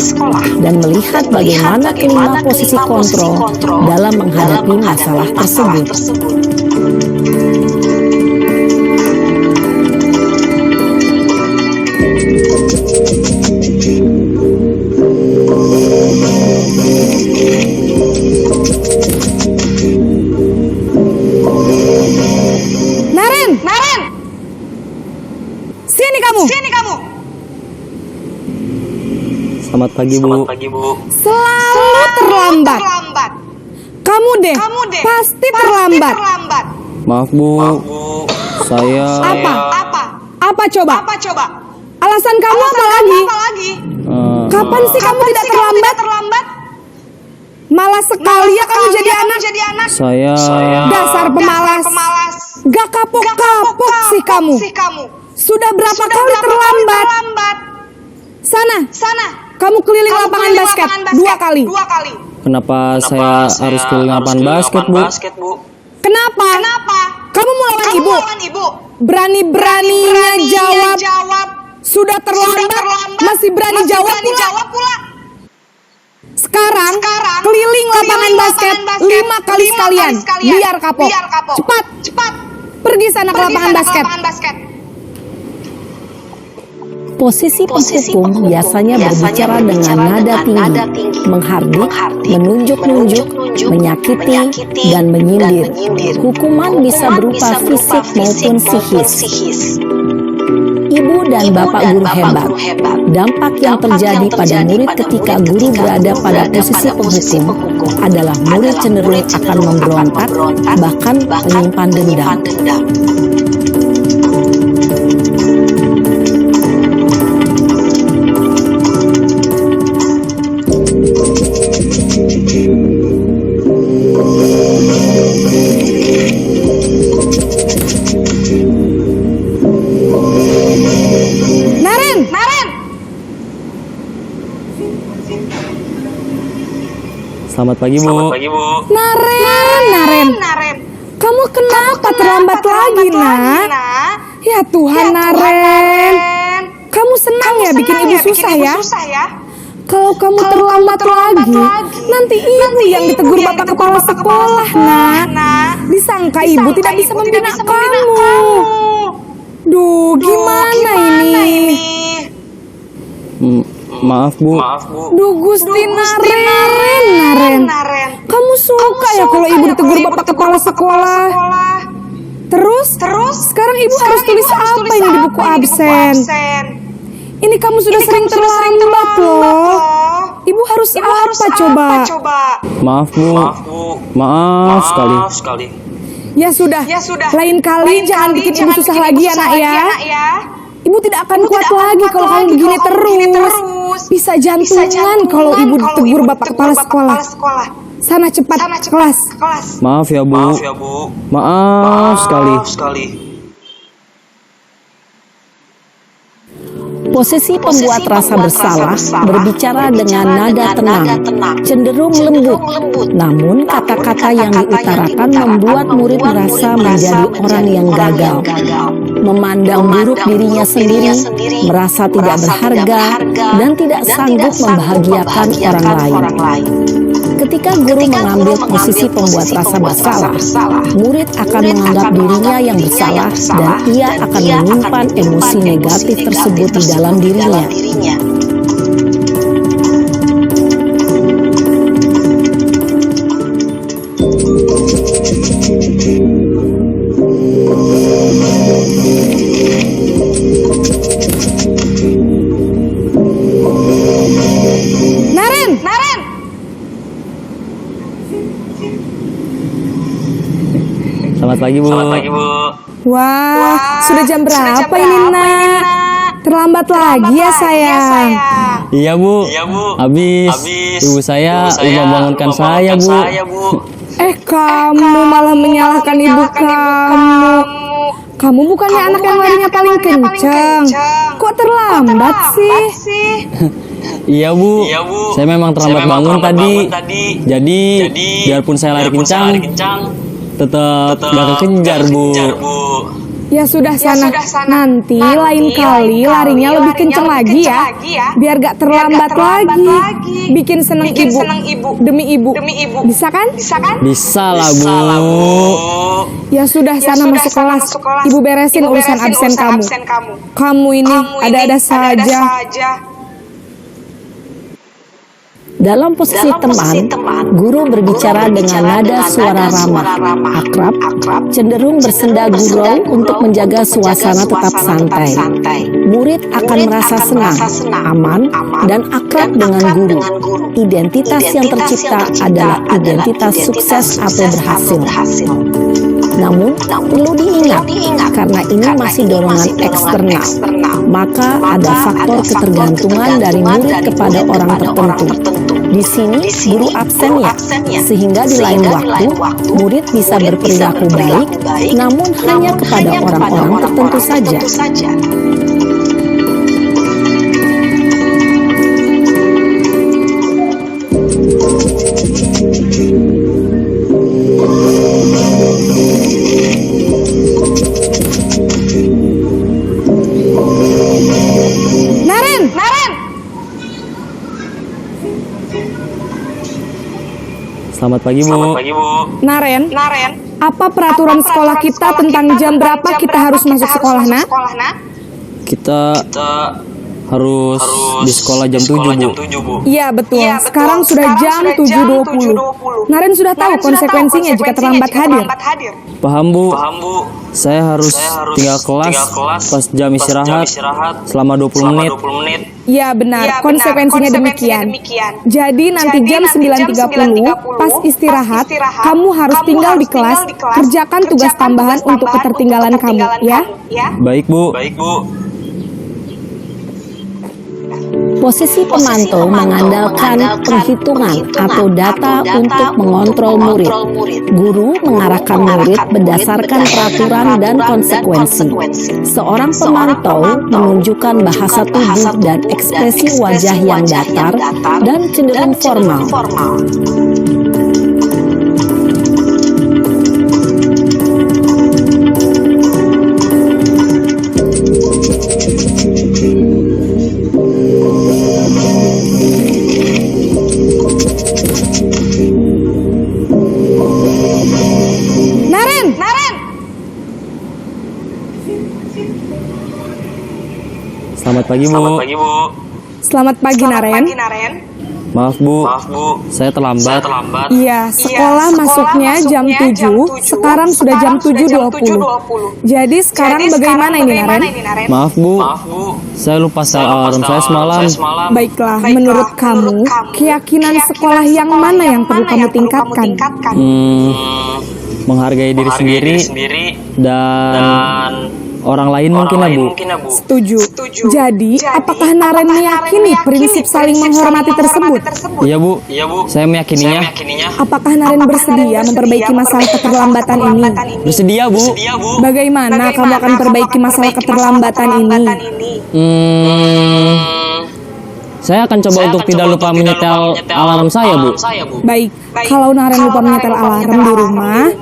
dan melihat bagaimana kelima posisi kontrol dalam menghadapi masalah tersebut. Selamat pagi, Bu. Selalu terlambat. Kamu deh, pasti terlambat. Maaf, Bu. Saya Apa coba? Alasan kamu apa lagi? Kapan sih kamu tidak terlambat? Malas sekali ya kamu jadi anak. Saya Dasar pemalas. Gak kapok-kapok sih kamu. Sudah berapa kali terlambat? Sana. Kamu keliling lapangan basket 2 kali. kenapa saya harus keliling lapangan basket, Bu? Kenapa? Kamu mau lawan ibu? Berani-beraninya jawab. Sudah terlambat, masih berani jawab pula. Sekarang keliling lapangan basket 5 kali sekalian. Biar kapok. Cepat. Pergi sana ke lapangan basket. Posisi penghukum biasanya berbicara dengan nada tinggi, menghardik, menunjuk-nunjuk, menyakiti, dan menyindir. Hukuman bisa berupa fisik maupun psikis. Ibu dan bapak guru hebat. Dampak yang terjadi pada murid ketika guru berada pada posisi penghukum adalah murid cenderung akan memberontak, bahkan menyimpan dendam. Selamat pagi, Bu. Naren. Kamu kenapa terlambat lagi, Nak? Ya Tuhan, Naren. Kamu senang ya bikin ibu susah ya? Kalau kamu terlambat lagi, nanti ibu yang ditegur bapak kepala sekolah, Nak. Disangka ibu tidak bisa membina kamu. Duh, gimana ini? Maaf, Bu. Duh, Gusti Naren. Kamu suka ya kalau ibu ditegur bapak kepala sekolah? Terus? Sekarang ibu harus tulis apa ini di buku absen? Ini kamu sudah sering terlambat loh. Ibu harus apa coba? Maaf, Bu. Maaf sekali. Ya sudah. Lain kali jangan bikin ibu susah lagi ya, Nak ya. Ibu tidak akan kuat lagi kalau kamu begini terus. Bisa jantungan kalau ibu ditegur bapak kepala sekolah. Sana cepat kelas. Maaf ya, Bu. Maaf sekali. Posisi pembuat rasa bersalah berbicara dengan nada tenang, cenderung lembut. Namun kata-kata yang diutarakan membuat murid merasa menjadi orang yang gagal, memandang buruk dirinya sendiri, merasa tidak berharga, dan tidak sanggup membahagiakan orang lain. Ketika guru mengambil posisi pembuat rasa bersalah, murid akan menganggap dirinya yang bersalah dan ia akan menyimpan emosi negatif tersebut di dalam dirinya. Naren. Selamat pagi, Bu. Wah, sudah jam berapa ini, Nak? Terlambat lagi ya, sayang. Iya, Bu. Habis ibu saya lupa bangunkan saya, Bu. Kamu malah menyalahkan ibu kamu. Kamu bukannya anak yang larinya paling kencang. Kok terlambat sih? Iya, Bu. Saya memang terlambat bangun tadi. Jadi, biarpun saya lari kencang, tetap gak kekejar, Bu. Ya sudah sana. Nanti lain kali larinya lebih kencang lagi ya. Biar gak terlambat lagi. Bikin seneng ibu. Demi ibu. Bisa kan? Bisa lah, Bu. Ya sudah sana masuk kelas. Ibu beresin urusan absen kamu. Kamu ini ada-ada saja. Dalam posisi teman, guru berbicara dengan nada suara ramah, akrab, cenderung bersenda gurau untuk menjaga suasana tetap santai. Murid akan merasa senang, aman, dan akrab dengan guru. Identitas yang tercipta adalah identitas sukses atau berhasil. Namun, perlu diingat, karena ini masih dorongan eksternal, maka ada faktor ketergantungan dari murid kepada orang tertentu. Di sini, guru absen ya, sehingga di lain waktu, murid bisa berperilaku baik, namun hanya kepada orang-orang tertentu saja. Selamat pagi, Bu. Naren, apa peraturan sekolah kita tentang jam berapa kita harus masuk sekolah, nak? Kita harus di sekolah jam 7, Bu. Iya, betul. Sekarang sudah jam 7.20. Naren sudah tahu konsekuensinya jika terlambat hadir. Paham, Bu. Saya harus tinggal kelas pas jam istirahat selama 20 menit. Ya benar, konsekuensinya demikian. Jadi nanti jam 9.30 pas istirahat, kamu harus tinggal di kelas, kerjakan tugas tambahan untuk ketertinggalan kamu, ya? Baik, Bu. Posisi pemantau mengandalkan penghitungan atau data untuk mengontrol murid. Guru mengarahkan murid berdasarkan peraturan dan konsekuensi. Seorang pemantau menunjukkan bahasa tubuh dan ekspresi wajah yang datar dan cenderung formal. Selamat pagi, Bu. Selamat pagi, Naren. Maaf, Bu. Saya terlambat. Iya, sekolah masuknya jam 7, sekarang sudah jam 7.20. Jadi sekarang bagaimana ini, Naren? Maaf, Bu. Saya lupa setel alarm saya semalam. Baiklah, menurut kamu, keyakinan sekolah yang mana yang perlu kamu tingkatkan? Menghargai diri sendiri dan orang lain mungkin, Bu. Setuju. Jadi, apakah Naren meyakini prinsip saling menghormati tersebut? Iya, Bu. Saya meyakininya. Apakah Naren bersedia memperbaiki masalah keterlambatan ini? Bersedia, Bu. Bagaimana kamu akan perbaiki masalah keterlambatan ini? Saya akan coba untuk tidak lupa menyetel alarm saya, Bu. Baik, kalau Naren lupa menyetel alarm di rumah,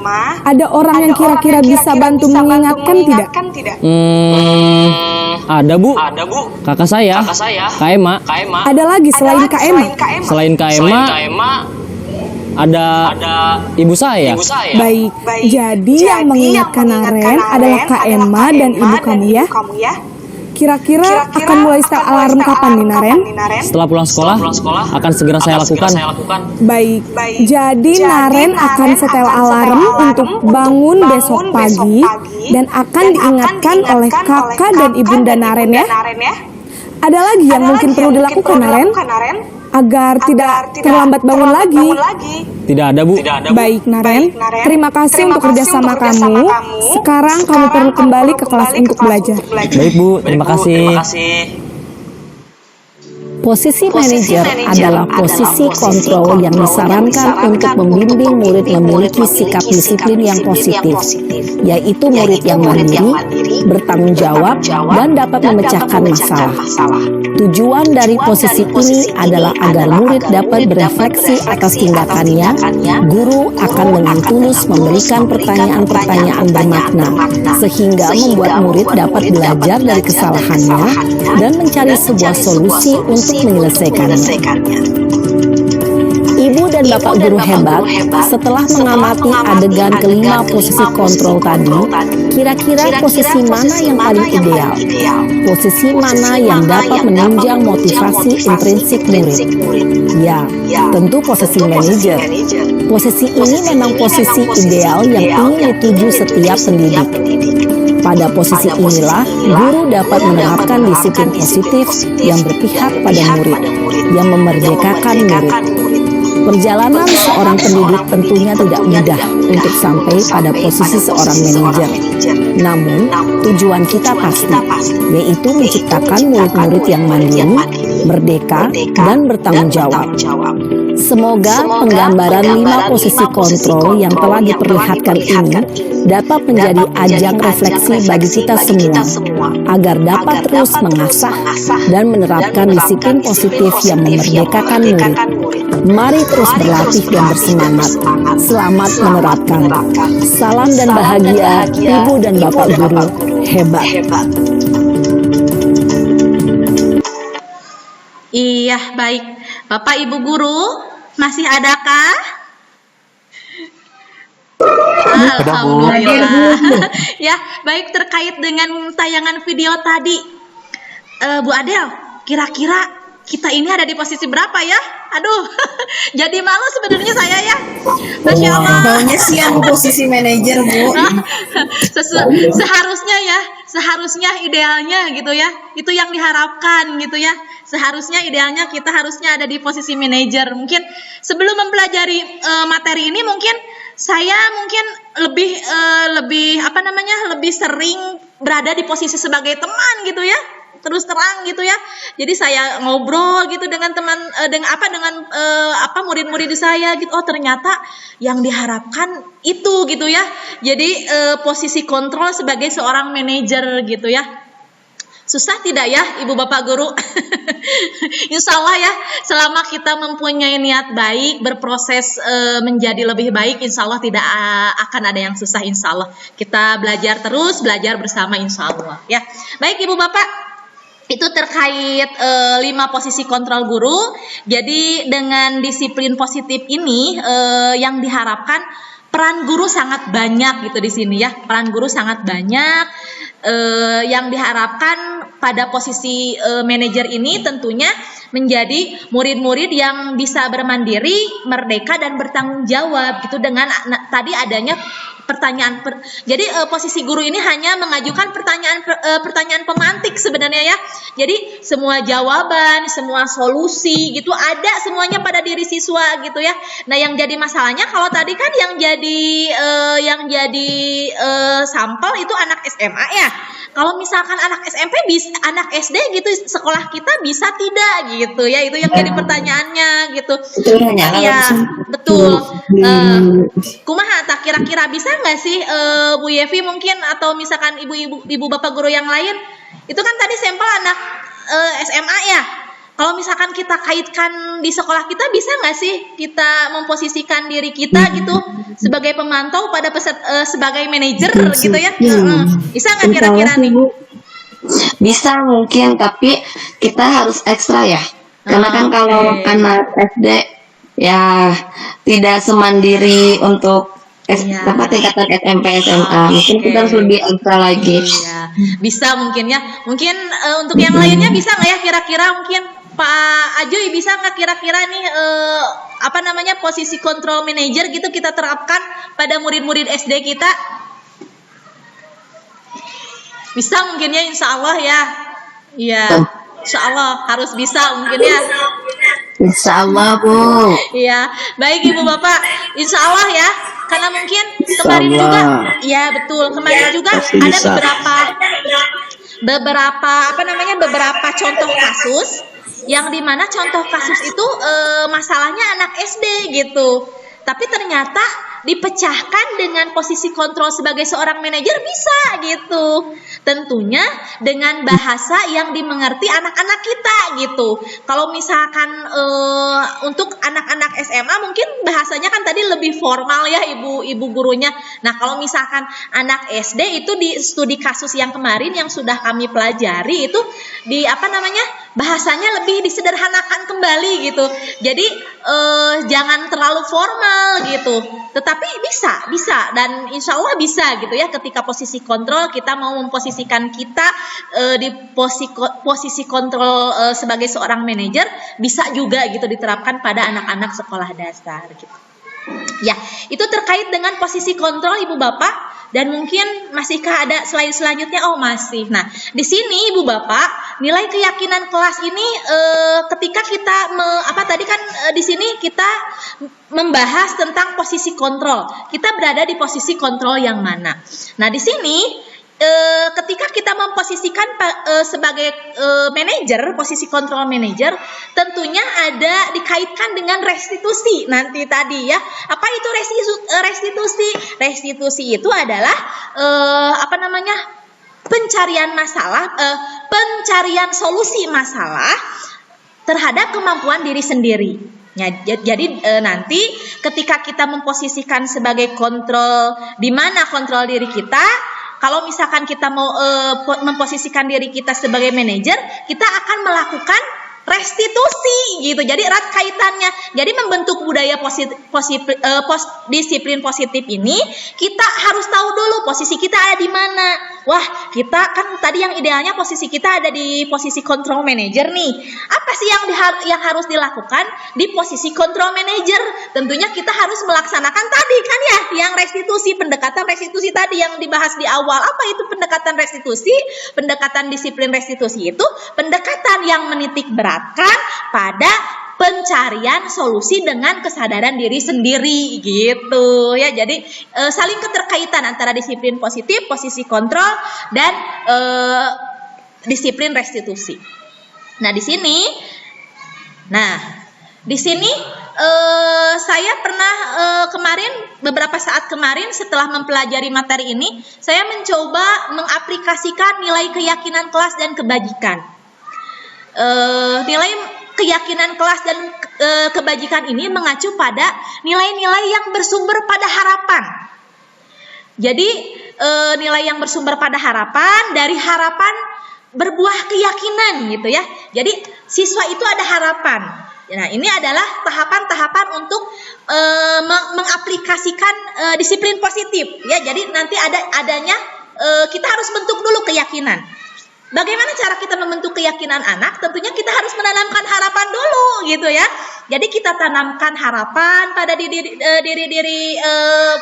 ada orang yang kira-kira bisa bantu mengingatkan tidak? Ada, Bu. Kakak saya, Kak Ema. Ada lagi selain Kak Ema? Selain Kak Ema, ada ibu saya. Baik, jadi yang mengingatkan Naren adalah Kak Ema dan ibu kamu ya? Kira-kira akan mulai setel alarm kapan nih, Naren? Setelah pulang sekolah, akan segera saya lakukan. Baik, jadi Naren akan setel alarm untuk bangun besok pagi dan akan diingatkan oleh kakak dan ibunda Naren ya. Ada lagi yang mungkin perlu dilakukan, Naren? Agar tidak terlambat bangun lagi. Tidak ada, Bu. Baik, Naren. Terima kasih untuk kerjasama kamu. Sekarang kamu perlu kembali ke kelas untuk belajar. Baik, Bu. Terima kasih. Posisi manajer adalah posisi kontrol yang disarankan untuk membimbing murid memiliki sikap disiplin yang positif, yaitu murid yang mandiri, bertanggung jawab, dan dapat memecahkan masalah. Tujuan dari posisi ini adalah agar murid dapat berefleksi atas tindakannya. Guru akan dengan tulus memberikan pertanyaan-pertanyaan bermakna, sehingga membuat murid dapat belajar dari kesalahannya dan mencari sebuah solusi untuk menyelesaikannya. Ibu dan bapak guru hebat, setelah mengamati adegan kelima posisi kontrol tadi, kira-kira posisi mana yang paling ideal? Posisi mana yang dapat menunjang motivasi intrinsik murid? Ya, tentu posisi manajer. Posisi ini memang posisi ideal yang ingin dituju setiap pendidik. Pada posisi inilah, guru dapat menerapkan disiplin positif yang berpihak pada murid, yang memerdekakan murid. Perjalanan seorang pendidik tentunya tidak mudah untuk sampai pada posisi seorang manajer. Namun, tujuan kita pasti, yaitu menciptakan murid-murid yang mandiri, merdeka, dan bertanggung jawab. Semoga penggambaran 5 posisi kontrol yang telah diperlihatkan ini dapat menjadi ajang refleksi bagi kita semua, agar dapat terus mengasah dan menerapkan disiplin positif yang memerdekakan murid. Mari terus berlatih dan bersemangat. Selamat menerapkan. Salam dan bahagia, Ibu dan Bapak Guru hebat. Iya, baik. Bapak Ibu Guru, masih adakah? Alhamdulillah. Ya, baik, terkait dengan tayangan video tadi. Bu Adel, kira-kira kita ini ada di posisi berapa ya? Aduh, jadi malu sebenarnya saya ya. Masya Allah. Maunya sih yang posisi manajer, Bu. Seharusnya idealnya gitu ya. Itu yang diharapkan gitu ya. Seharusnya idealnya kita harusnya ada di posisi manajer. Mungkin sebelum mempelajari materi ini mungkin saya lebih sering berada di posisi sebagai teman gitu ya. Terus terang gitu ya. Jadi saya ngobrol gitu dengan murid-murid saya gitu. Oh, ternyata yang diharapkan itu gitu ya. Jadi posisi kontrol sebagai seorang manajer gitu ya. Susah tidak ya Ibu Bapak Guru? Insya Allah ya, selama kita mempunyai niat baik, berproses menjadi lebih baik, insya Allah tidak akan ada yang susah, insya Allah. Kita belajar terus, belajar bersama insya Allah ya. Baik Ibu Bapak, itu terkait 5 posisi kontrol guru. Jadi dengan disiplin positif ini yang diharapkan peran guru sangat banyak gitu di sini ya. Peran guru sangat banyak. Yang diharapkan pada posisi manajer ini tentunya menjadi murid-murid yang bisa bermandiri, merdeka dan bertanggung jawab gitu dengan tadi adanya pertanyaan. Jadi posisi guru ini hanya mengajukan pertanyaan pemantik sebenarnya ya. Jadi semua jawaban, semua solusi gitu ada semuanya pada diri siswa gitu ya. Nah, yang jadi masalahnya kalau tadi kan yang jadi sampel itu anak SMA ya. Kalau misalkan anak SMP anak SD gitu sekolah kita bisa tidak gitu ya, itu yang jadi pertanyaannya gitu. Iya, betul. Kumaha tak kira-kira bisa nggak sih Bu Yevi mungkin atau misalkan ibu bapak guru yang lain itu kan tadi sampel anak SMA ya. Kalau misalkan kita kaitkan di sekolah kita bisa nggak sih kita memposisikan diri kita gitu sebagai pemantau pada sebagai manajer gitu ya? Bisa nggak kira-kira nih? Bisa mungkin, tapi kita harus ekstra ya. Karena kan kalau anak SD ya tidak semandiri untuk tingkatan SMP, SMA. Mungkin kita harus lebih ekstra lagi. Iya, bisa mungkin ya. Mungkin untuk yang lainnya bisa nggak ya kira-kira mungkin Pak Ajoy bisa nggak kira-kira nih posisi kontrol manager gitu kita terapkan pada murid-murid SD kita? Bisa mungkin ya, insya Allah ya. Iya, insya Allah harus bisa mungkin ya. Insya Allah Bu. Iya, baik Ibu Bapak, insya Allah ya. Karena mungkin kemarin juga, iya betul, kemarin juga ada beberapa contoh kasus yang dimana contoh kasus itu masalahnya anak SD gitu. Tapi ternyata dipecahkan dengan posisi kontrol sebagai seorang manajer bisa gitu. Tentunya dengan bahasa yang dimengerti anak-anak kita gitu. Kalau misalkan untuk anak-anak SMA mungkin bahasanya kan tadi lebih formal ya ibu gurunya. Nah, kalau misalkan anak SD itu di studi kasus yang kemarin yang sudah kami pelajari itu bahasanya lebih disederhanakan kembali gitu. Jadi jangan terlalu formal gitu. Tetapi bisa dan insya Allah bisa gitu ya ketika posisi kontrol kita mau memposisikan kita di posisi kontrol sebagai seorang manajer bisa juga gitu diterapkan pada anak-anak sekolah dasar gitu. Ya, itu terkait dengan posisi kontrol Ibu Bapak. Dan mungkin masihkah ada slide selanjutnya? Oh, masih. Nah, di sini Ibu Bapak nilai keyakinan kelas ini ketika kita di sini kita membahas tentang posisi kontrol. Kita berada di posisi kontrol yang mana? Nah, di sini ketika kita memposisikan sebagai manajer, posisi kontrol manajer, tentunya ada dikaitkan dengan restitusi nanti tadi ya. Apa itu restitusi? Restitusi itu adalah pencarian solusi masalah terhadap kemampuan diri sendiri. Ya, jadi nanti ketika kita memposisikan sebagai kontrol, di mana kontrol diri kita, kalau misalkan kita mau memposisikan diri kita sebagai manajer, kita akan melakukan restitusi gitu. Jadi erat kaitannya. Jadi membentuk budaya disiplin positif ini, kita harus tahu dulu posisi kita ada di mana. Wah, kita kan tadi yang idealnya posisi kita ada di posisi control manager nih. Apa sih yang harus dilakukan di posisi control manager? Tentunya kita harus melaksanakan tadi kan ya, yang restitusi, pendekatan restitusi tadi yang dibahas di awal. Apa itu pendekatan restitusi? Pendekatan disiplin restitusi itu pendekatan yang menitik beratkan pada pencarian solusi dengan kesadaran diri sendiri gitu ya. Jadi saling keterkaitan antara disiplin positif, posisi kontrol, dan disiplin restitusi. Nah, di sini saya pernah beberapa saat kemarin setelah mempelajari materi ini, saya mencoba mengaplikasikan nilai keyakinan kelas dan kebajikan. Nilai keyakinan kelas dan kebajikan ini mengacu pada nilai-nilai yang bersumber pada harapan. Jadi nilai yang bersumber pada harapan, dari harapan berbuah keyakinan gitu ya. Jadi siswa itu ada harapan. Nah, ini adalah tahapan-tahapan untuk mengaplikasikan disiplin positif ya. Jadi nanti adanya kita harus bentuk dulu keyakinan. Bagaimana cara kita membentuk keyakinan anak? Tentunya kita harus menanamkan harapan dulu gitu ya. Jadi kita tanamkan harapan pada diri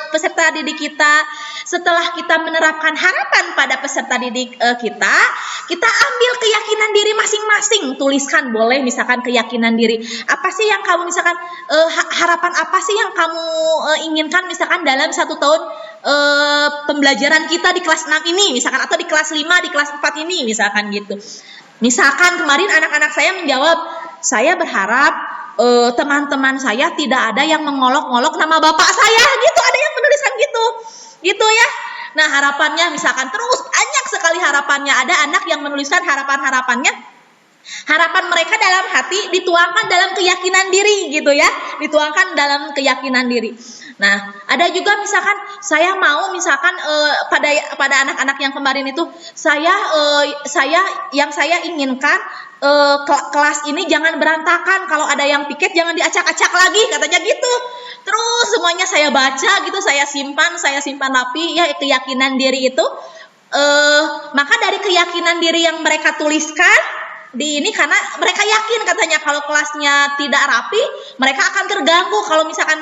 peserta didik kita. Setelah kita menerapkan harapan pada peserta didik kita ambil keyakinan diri masing-masing. Tuliskan boleh misalkan keyakinan diri. Apa sih yang kamu misalkan harapan apa sih yang kamu inginkan misalkan dalam 1 tahun pembelajaran kita di kelas 6 ini misalkan, atau di kelas 5, di kelas 4 ini misalkan gitu. Misalkan kemarin anak-anak saya menjawab, saya berharap teman-teman saya tidak ada yang mengolok-olok nama bapak saya gitu, ada yang menuliskan gitu ya. Nah, harapannya misalkan terus banyak sekali harapannya, ada anak yang menuliskan harapan mereka dalam hati dituangkan dalam keyakinan diri gitu ya, dituangkan dalam keyakinan diri. Nah, ada juga misalkan saya mau misalkan pada anak-anak yang kemarin itu saya inginkan kelas ini jangan berantakan, kalau ada yang piket jangan diacak-acak lagi katanya gitu. Terus semuanya saya baca gitu, saya simpan rapi ya keyakinan diri itu. Maka dari keyakinan diri yang mereka tuliskan di ini, karena mereka yakin katanya kalau kelasnya tidak rapi, mereka akan terganggu kalau misalkan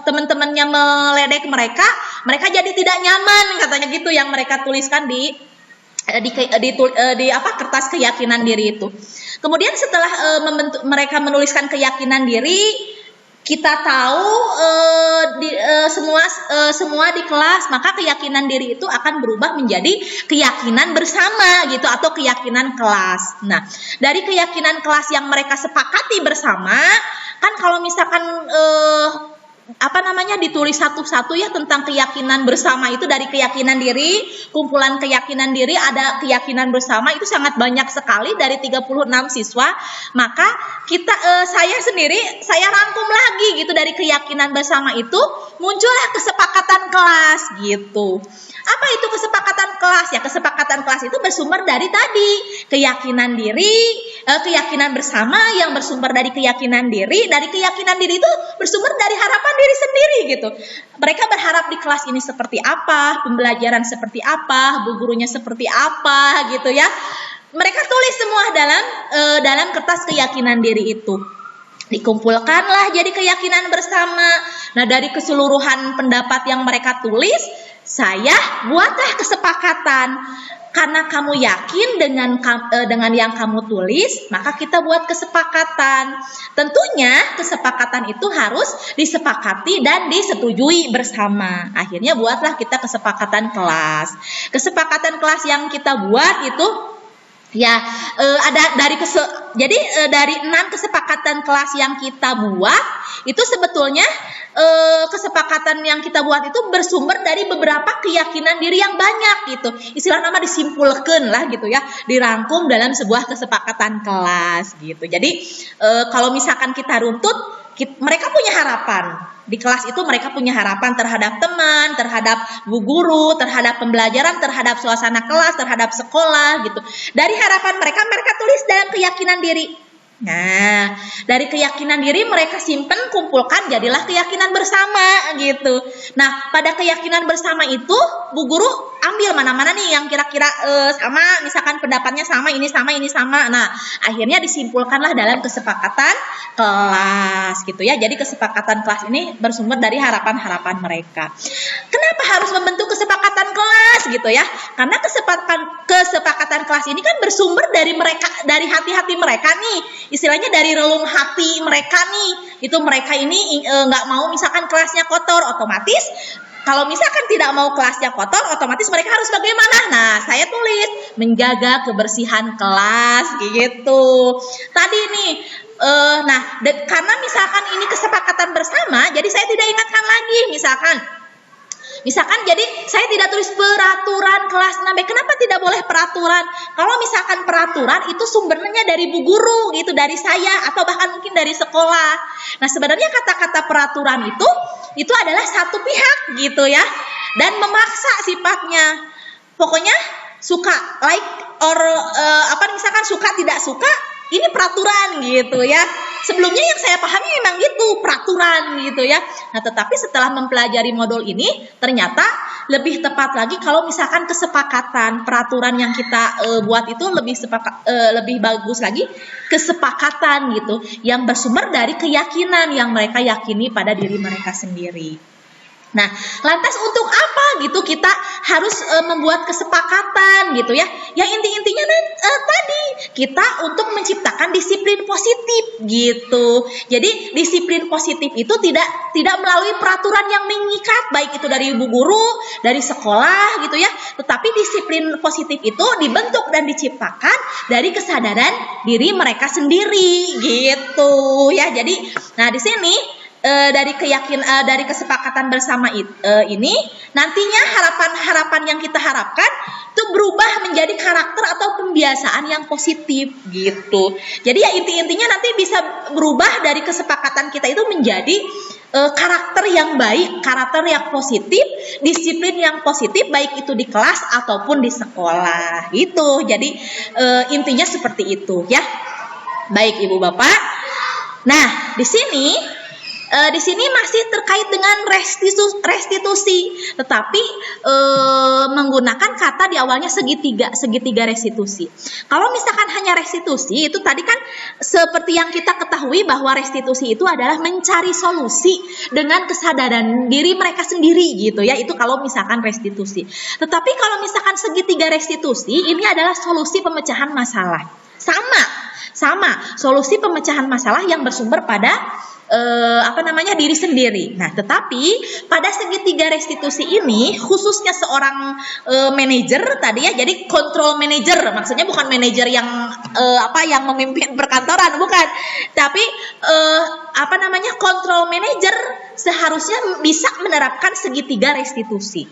teman-temannya meledek mereka jadi tidak nyaman katanya gitu, yang mereka tuliskan di kertas keyakinan diri itu. Kemudian setelah mereka menuliskan keyakinan diri, kita tahu semua di kelas, maka keyakinan diri itu akan berubah menjadi keyakinan bersama gitu, atau keyakinan kelas. Nah, dari keyakinan kelas yang mereka sepakati bersama, kan kalau misalkan ditulis satu-satu ya tentang keyakinan bersama itu, dari keyakinan diri, kumpulan keyakinan diri, ada keyakinan bersama itu sangat banyak sekali dari 36 siswa. Maka saya rangkum lagi gitu, dari keyakinan bersama itu muncullah kesepakatan kelas gitu. Apa itu kesepakatan kelas? Ya, kesepakatan kelas itu bersumber dari tadi keyakinan diri, keyakinan bersama yang bersumber dari keyakinan diri. Dari keyakinan diri itu bersumber dari harapan diri sendiri gitu. Mereka berharap di kelas ini seperti apa, pembelajaran seperti apa, bu gurunya seperti apa gitu ya. Mereka tulis semua dalam kertas keyakinan diri itu. Dikumpulkanlah jadi keyakinan bersama. Nah, dari keseluruhan pendapat yang mereka tulis, buatlah kesepakatan. Karena kamu yakin dengan yang kamu tulis, maka kita buat kesepakatan. Tentunya kesepakatan itu harus disepakati dan disetujui bersama. Akhirnya buatlah kita kesepakatan kelas. Kesepakatan kelas yang kita buat itu ya ada dari dari 6 kesepakatan kelas yang kita buat itu sebetulnya kesepakatan yang kita buat itu bersumber dari beberapa keyakinan diri yang banyak gitu. Istilah nama disimpulkan lah gitu ya, dirangkum dalam sebuah kesepakatan kelas gitu. Jadi kalau misalkan kita runtut, mereka punya harapan. Di kelas itu mereka punya harapan terhadap teman, terhadap bu guru, terhadap pembelajaran, terhadap suasana kelas, terhadap sekolah gitu. Dari harapan mereka tulis dalam keyakinan diri. Nah, dari keyakinan diri mereka simpen, kumpulkan, jadilah keyakinan bersama gitu. Nah, pada keyakinan bersama itu, bu guru ambil mana-mana nih yang kira-kira sama, misalkan pendapatnya sama, ini sama, ini sama. Nah, akhirnya disimpulkanlah dalam kesepakatan kelas gitu ya. Jadi kesepakatan kelas ini bersumber dari harapan-harapan mereka. Kenapa harus membentuk kesepakatan kelas gitu ya? Karena kesepakatan kelas ini kan bersumber dari mereka, dari hati-hati mereka nih. Istilahnya dari relung hati mereka nih. Itu mereka ini nggak mau misalkan kelasnya kotor, otomatis kalau misalkan tidak mau kelasnya kotor, otomatis mereka harus bagaimana? Nah, saya tulis menjaga kebersihan kelas gitu. Tadi nih, karena misalkan ini kesepakatan bersama, jadi saya tidak ingatkan lagi. Misalkan jadi saya tidak tulis peraturan kelas 6B. Kenapa tidak boleh peraturan? Kalau misalkan peraturan itu sumbernya dari bu guru gitu, dari saya atau bahkan mungkin dari sekolah. Nah, sebenarnya kata-kata peraturan itu adalah satu pihak gitu ya. Dan memaksa sifatnya. Pokoknya suka, like or misalkan suka tidak suka, ini peraturan gitu ya. Sebelumnya yang saya pahami memang gitu, peraturan gitu ya. Nah, tetapi setelah mempelajari modul ini, ternyata lebih tepat lagi kalau misalkan kesepakatan, peraturan yang kita buat itu lebih bagus lagi, kesepakatan gitu, yang bersumber dari keyakinan yang mereka yakini pada diri mereka sendiri. Nah, lantas untuk apa gitu kita harus membuat kesepakatan gitu ya? Yang intinya tadi kita untuk menciptakan disiplin positif gitu. Jadi disiplin positif itu tidak melalui peraturan yang mengikat, baik itu dari ibu guru, dari sekolah gitu ya. Tetapi disiplin positif itu dibentuk dan diciptakan dari kesadaran diri mereka sendiri gitu ya. Jadi, nah di sini dari kesepakatan bersama ini nantinya harapan-harapan yang kita harapkan itu berubah menjadi karakter atau pembiasaan yang positif gitu. Jadi ya intinya nanti bisa berubah dari kesepakatan kita itu menjadi karakter yang baik, karakter yang positif, disiplin yang positif baik itu di kelas ataupun di sekolah gitu. Jadi intinya seperti itu ya. Baik Ibu Bapak. Nah, di sini masih terkait dengan restitusi, tetapi menggunakan kata di awalnya segitiga restitusi. Kalau misalkan hanya restitusi, itu tadi kan seperti yang kita ketahui bahwa restitusi itu adalah mencari solusi dengan kesadaran diri mereka sendiri gitu ya, itu kalau misalkan restitusi. Tetapi kalau misalkan segitiga restitusi, ini adalah solusi pemecahan masalah. Sama, solusi pemecahan masalah yang bersumber pada diri sendiri. Nah, tetapi pada segitiga restitusi ini khususnya seorang manajer tadi ya, jadi control manager, maksudnya bukan manajer yang memimpin perkantoran, bukan. Tapi control manager seharusnya bisa menerapkan segitiga restitusi.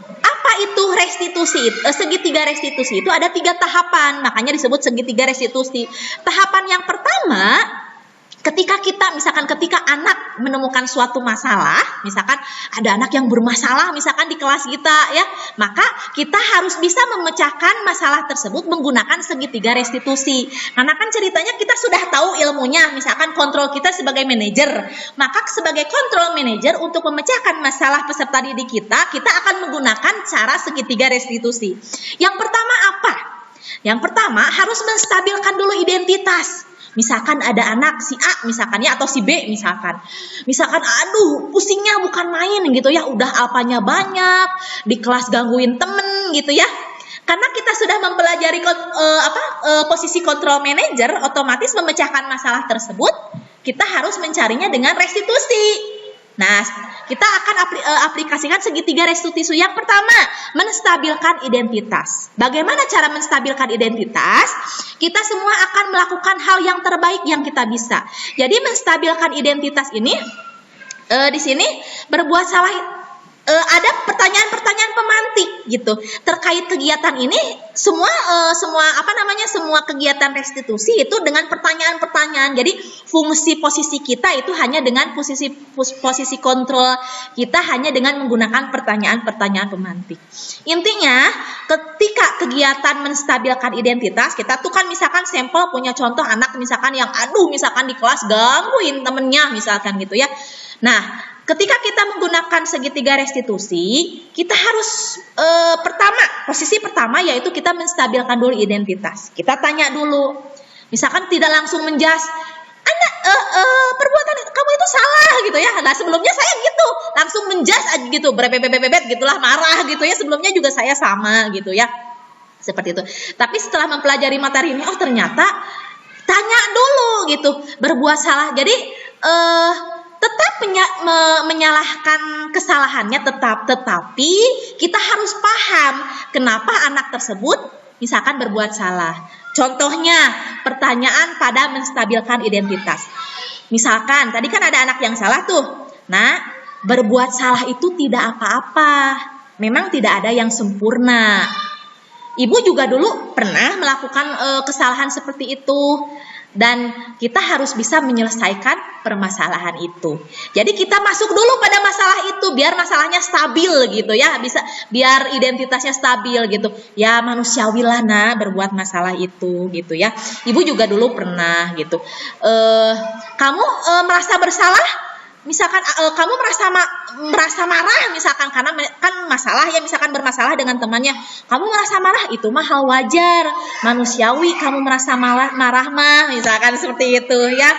Apa itu restitusi? Segitiga restitusi itu ada 3 tahapan, makanya disebut segitiga restitusi. Tahapan yang pertama, ketika anak menemukan suatu masalah, misalkan ada anak yang bermasalah misalkan di kelas kita ya, maka kita harus bisa memecahkan masalah tersebut menggunakan segitiga restitusi. Karena kan ceritanya kita sudah tahu ilmunya, misalkan kontrol kita sebagai manajer, maka sebagai kontrol manajer untuk memecahkan masalah peserta didik kita akan menggunakan cara segitiga restitusi. Yang pertama apa? Yang pertama harus menstabilkan dulu identitas. Misalkan ada anak si A misalkan ya, atau si B misalkan. Misalkan aduh pusingnya bukan main gitu ya, udah apanya banyak, di kelas gangguin temen gitu ya. Karena kita sudah mempelajari posisi control manager, otomatis memecahkan masalah tersebut, kita harus mencarinya dengan restitusi. Nah, kita akan aplikasikan segitiga restitusi. Yang pertama, menstabilkan identitas. Bagaimana cara menstabilkan identitas? Kita semua akan melakukan hal yang terbaik yang kita bisa. Jadi menstabilkan identitas ini di sini berbuat salah. Ada pertanyaan-pertanyaan pemantik gitu terkait kegiatan ini. Semua kegiatan restitusi itu dengan pertanyaan-pertanyaan. Jadi fungsi posisi kita itu hanya dengan posisi kontrol kita hanya dengan menggunakan pertanyaan-pertanyaan pemantik. Intinya ketika kegiatan menstabilkan identitas, kita tuh kan misalkan sampel punya contoh anak misalkan yang misalkan di kelas gangguin temennya misalkan gitu ya. Nah, ketika kita menggunakan segitiga restitusi, kita harus posisi pertama yaitu kita menstabilkan dulu identitas. Kita tanya dulu, misalkan tidak langsung menjas, perbuatan kamu itu salah gitu ya. Nah sebelumnya saya gitu, langsung menjas aja gitu, berbebet gitulah, marah gitu ya. Sebelumnya juga saya sama gitu ya, seperti itu. Tapi setelah mempelajari materi ini, ternyata tanya dulu gitu, berbuat salah. Jadi tetap menyalahkan kesalahannya tetapi kita harus paham kenapa anak tersebut misalkan berbuat salah. Contohnya pertanyaan pada menstabilkan identitas. Misalkan tadi kan ada anak yang salah tuh. Nah, berbuat salah itu tidak apa-apa. Memang tidak ada yang sempurna. Ibu juga dulu pernah melakukan kesalahan seperti itu. Dan kita harus bisa menyelesaikan permasalahan itu. Jadi kita masuk dulu pada masalah itu biar masalahnya stabil gitu ya, biar identitasnya stabil gitu. Ya manusiawi lah berbuat masalah itu gitu ya. Ibu juga dulu pernah gitu. Kamu merasa bersalah? Misalkan kamu merasa marah misalkan karena kan masalah ya, misalkan bermasalah dengan temannya, kamu merasa marah, itu mah hal wajar, manusiawi kamu merasa marah mah, misalkan seperti itu ya.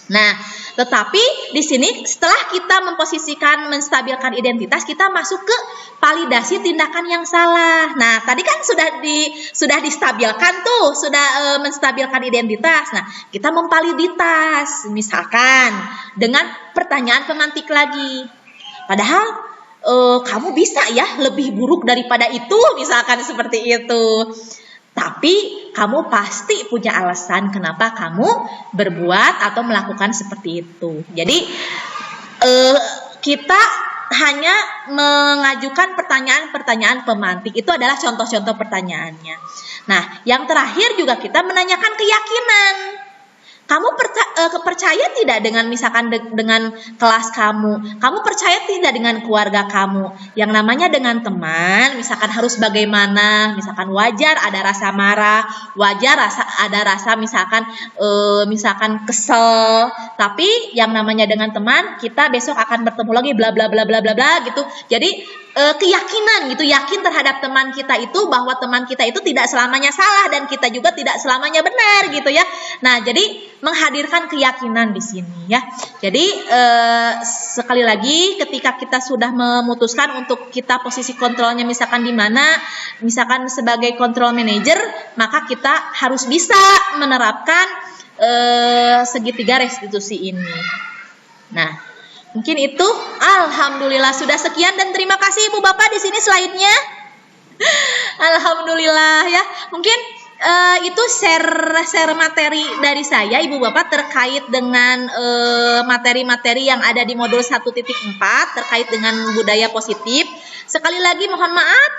Nah, tetapi di sini setelah kita memposisikan menstabilkan identitas, kita masuk ke validasi tindakan yang salah. Nah, tadi kan sudah distabilkan tuh, sudah menstabilkan identitas. Nah, kita memvaliditas misalkan dengan pertanyaan pemantik lagi. Padahal kamu bisa ya lebih buruk daripada itu, misalkan seperti itu. Tapi kamu pasti punya alasan kenapa kamu berbuat atau melakukan seperti itu. Jadi kita hanya mengajukan pertanyaan-pertanyaan pemantik. Itu adalah contoh-contoh pertanyaannya. Nah, yang terakhir juga kita menanyakan keyakinan. Kamu percaya tidak dengan misalkan dengan kelas kamu? Kamu percaya tidak dengan keluarga kamu? Yang namanya dengan teman, misalkan harus bagaimana? Misalkan wajar ada rasa marah, wajar ada rasa misalkan kesel. Tapi yang namanya dengan teman, kita besok akan bertemu lagi bla bla bla bla bla bla gitu. Jadi keyakinan gitu, yakin terhadap teman kita itu bahwa teman kita itu tidak selamanya salah dan kita juga tidak selamanya benar gitu ya. Nah, jadi menghadirkan keyakinan di sini ya. Jadi sekali lagi ketika kita sudah memutuskan untuk kita posisi kontrolnya misalkan di mana, misalkan sebagai control manager, maka kita harus bisa menerapkan segitiga restitusi ini. Nah, mungkin itu. Alhamdulillah sudah sekian dan terima kasih Ibu Bapak di sini slide-nya. Alhamdulillah ya. Mungkin itu share materi dari saya Ibu Bapak terkait dengan materi-materi yang ada di modul 1.4 terkait dengan budaya positif. Sekali lagi mohon maaf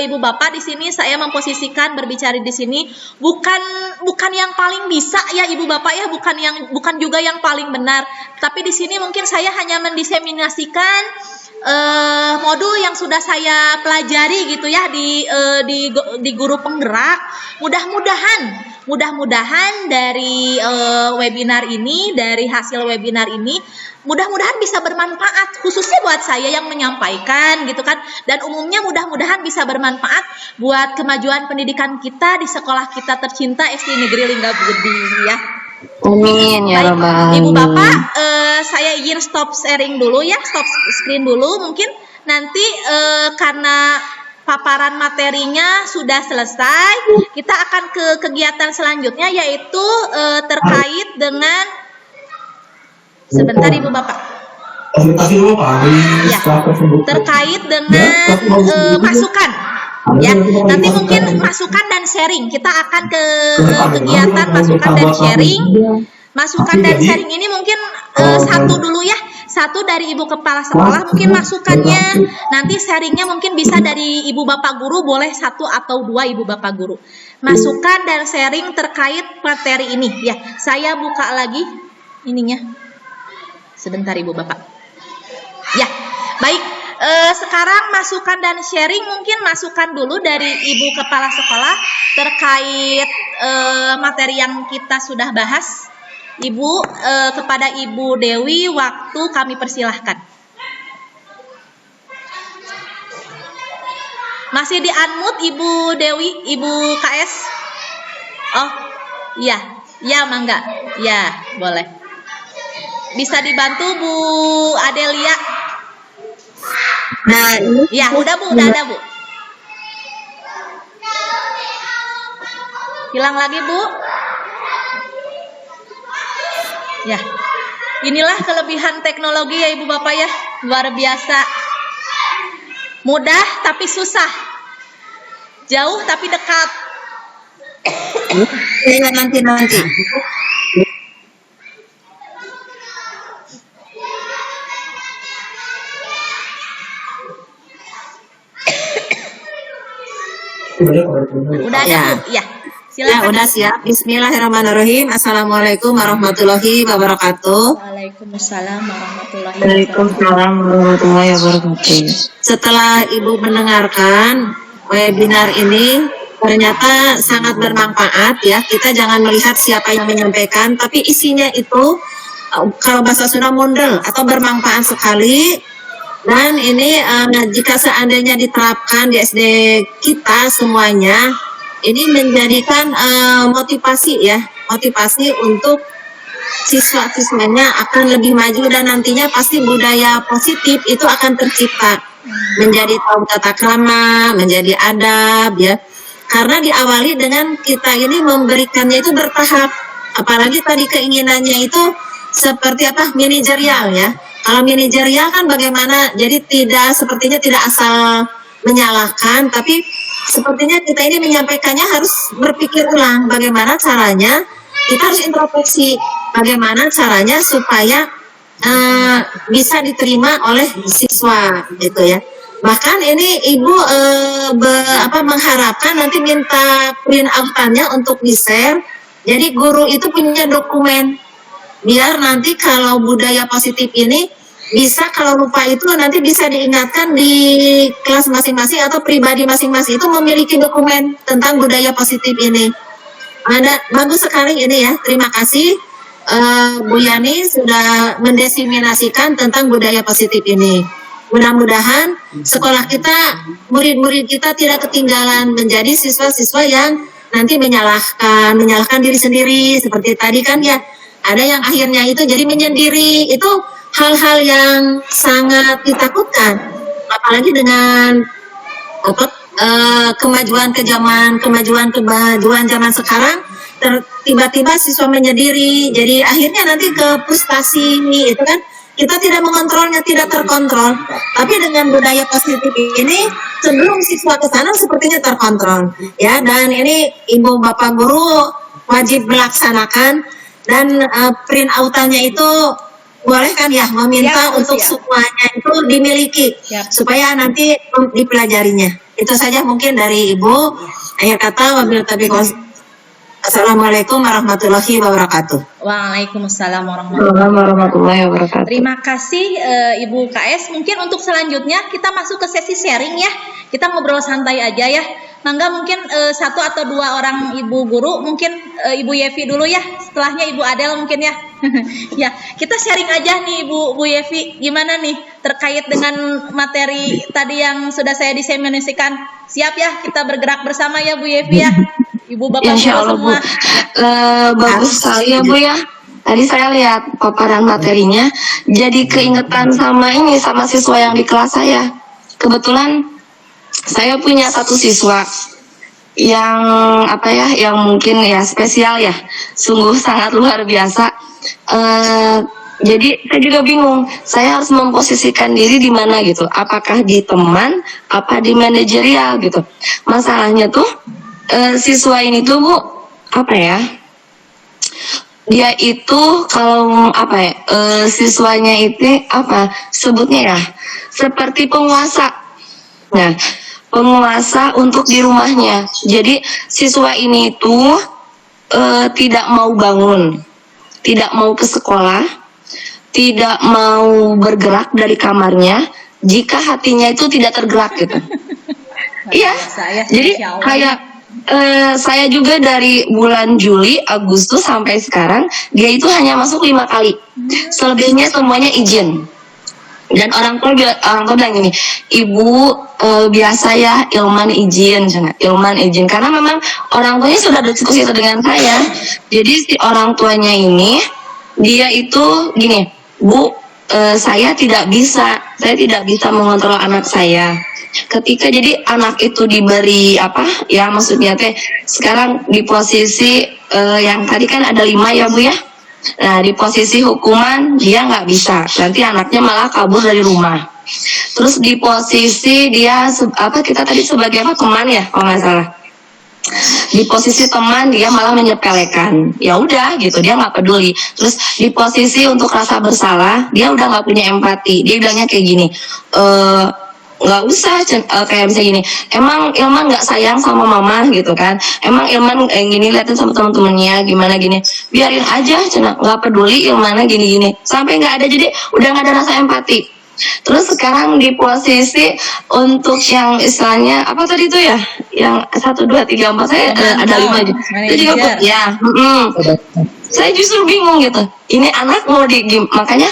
Ibu Bapak, di sini saya memposisikan berbicara di sini bukan yang paling bisa ya Ibu Bapak ya, bukan juga yang paling benar. Tapi di sini mungkin saya hanya mendiseminasikan modul yang sudah saya pelajari gitu ya di guru penggerak. Mudah-mudahan dari webinar ini, dari hasil webinar ini, mudah-mudahan bisa bermanfaat khususnya buat saya yang menyampaikan gitu kan, dan umumnya mudah-mudahan bisa bermanfaat buat kemajuan pendidikan kita di sekolah kita tercinta SD Negeri Lingga Budi ya. Amin ya Baik, rabbal Ibu alamin. Bapak, saya izin stop sharing dulu ya, stop screen dulu. Mungkin nanti karena paparan materinya sudah selesai, kita akan ke kegiatan selanjutnya yaitu terkait dengan sebentar Ibu Bapak. Ya, terkait dengan masukan. Ya, nanti mungkin masukan dan sharing. Kita akan ke kegiatan masukan dan sharing. Masukan dan sharing ini mungkin satu dulu ya. Satu dari Ibu Kepala Sekolah mungkin masukannya. Nanti sharingnya mungkin bisa dari Ibu Bapak Guru, boleh satu atau dua Ibu Bapak Guru. Masukan dan sharing terkait materi ini. Ya, saya buka lagi ininya. Sebentar Ibu Bapak. Ya, baik. Sekarang masukan dan sharing mungkin masukan dulu dari Ibu Kepala Sekolah terkait materi yang kita sudah bahas. Ibu, kepada Ibu Dewi, waktu kami persilahkan. Masih di unmute Ibu Dewi, Ibu KS? Oh, iya, ya mangga, ya boleh. Bisa dibantu Bu Adelia? Nah, ini Ya, udah Bu, udah ada Bu. Hilang lagi Bu. Ya, inilah kelebihan teknologi ya Ibu Bapak ya, luar biasa. Mudah tapi susah, jauh tapi dekat. ya, nanti. Udah ada Ya. Bu, ya. Ya, Silakan. udah siap. Bismillahirrahmanirrahim. Assalamualaikum warahmatullahi wabarakatuh. Waalaikumsalam warahmatullahi wabarakatuh. Waalaikumsalam warahmatullahi wabarakatuh. Setelah Ibu mendengarkan webinar ini, ternyata sangat bermanfaat ya. Kita jangan melihat siapa yang menyampaikan, tapi isinya itu kalau bahasa Sunda mundel atau bermanfaat sekali. Dan ini jika seandainya diterapkan di SD kita semuanya, ini menjadikan motivasi ya, motivasi untuk siswa-siswanya akan lebih maju dan nantinya pasti budaya positif itu akan tercipta, menjadi tahu tata krama, menjadi adab ya. Karena diawali dengan kita ini memberikannya itu bertahap, apalagi tadi keinginannya itu seperti apa, manajerial ya. Kalau manajerial kan bagaimana, jadi sepertinya tidak asal menyalahkan, tapi sepertinya kita ini menyampaikannya harus berpikir ulang bagaimana caranya, kita harus introspeksi bagaimana caranya supaya bisa diterima oleh siswa gitu ya. Bahkan ini Ibu mengharapkan nanti minta print out-nya untuk di-share, jadi guru itu punya dokumen biar nanti kalau budaya positif ini bisa, kalau lupa itu nanti bisa diingatkan di kelas masing-masing atau pribadi masing-masing itu memiliki dokumen tentang budaya positif ini. Bagus sekali ini ya. Terima kasih Bu Yani sudah mendesiminasikan tentang budaya positif ini. Mudah-mudahan sekolah kita, murid-murid kita tidak ketinggalan menjadi siswa-siswa yang nanti menyalahkan diri sendiri seperti tadi kan ya. Ada yang akhirnya itu jadi menyendiri, itu hal-hal yang sangat ditakutkan, apalagi dengan kemajuan zaman sekarang, tiba-tiba siswa menyendiri, jadi akhirnya nanti ke frustasi itu kan, kita tidak mengontrolnya, tidak terkontrol. Tapi dengan budaya positif ini, sebelum siswa ke sana sepertinya terkontrol, ya. Dan ini Ibu Bapak Guru wajib melaksanakan. Dan print out-nya itu boleh kan ya, meminta untuk semuanya itu dimiliki supaya nanti dipelajarinya. Itu saja mungkin dari Ibu. Akhir kata, wabillahi taufiq. Assalamualaikum warahmatullahi wabarakatuh. Waalaikumsalam warahmatullahi wabarakatuh. Terima kasih Ibu KS. Mungkin untuk selanjutnya kita masuk ke sesi sharing ya. Kita ngobrol santai aja ya. Mangga mungkin satu atau dua orang Ibu Guru, mungkin Ibu Yevi dulu ya. Setelahnya Ibu Adel mungkin ya. Ya, kita sharing aja nih Bu Yevi. Gimana nih terkait dengan materi tadi yang sudah saya diseminasikan? Siap ya kita bergerak bersama ya Bu Yevi ya. Ibu Bapak Insya guru Allah Bu. semua. Bagus sekali ya Bu ya. Tadi saya lihat paparan materinya, jadi keingetan sama siswa yang di kelas saya. Kebetulan saya punya satu siswa yang yang mungkin ya spesial ya, sungguh sangat luar biasa. Jadi saya juga bingung, saya harus memposisikan diri di mana gitu, apakah di teman, apa di manajerial gitu. Masalahnya tuh siswa ini tuh Bu, dia itu kalau siswanya itu sebutnya ya, seperti penguasa. Nah, penguasa untuk di rumahnya. Jadi siswa ini tuh tidak mau bangun, tidak mau ke sekolah, tidak mau bergerak dari kamarnya jika hatinya itu tidak tergerak gitu. Iya. Jadi kayak saya juga dari bulan Juli, Agustus sampai sekarang dia itu hanya masuk 5 kali. Selebihnya semuanya izin. Dan orang tua bilang gini, Ibu biasa ya Ilman izin, karena memang orang tuanya sudah diskusi dengan saya. Jadi si orang tuanya ini dia itu gini, Bu, saya tidak bisa mengontrol anak saya. Ketika jadi anak itu diberi maksudnya sekarang di posisi yang tadi kan ada 5 ya Bu ya. Nah di posisi hukuman dia nggak bisa, nanti anaknya malah kabur dari rumah. Terus di posisi dia kita tadi sebagai teman ya kalau nggak salah. Di posisi teman dia malah menyepelekan, ya udah gitu, dia nggak peduli. Terus di posisi untuk rasa bersalah dia udah nggak punya empati, dia bilangnya kayak gini, nggak usah kayak bisa gini, emang Ilman nggak sayang sama mama gitu kan, emang Ilman gini liatin sama teman-temannya gimana gini, biarin aja nggak peduli Ilmannya gini-gini, sampai nggak ada, jadi udah nggak ada rasa empati. Terus sekarang di posisi untuk yang istilahnya tadi itu ya, yang 1, 2, 3, 4 saya ada 5 aja, itu juga ya. Saya justru bingung gitu, ini anak mau makanya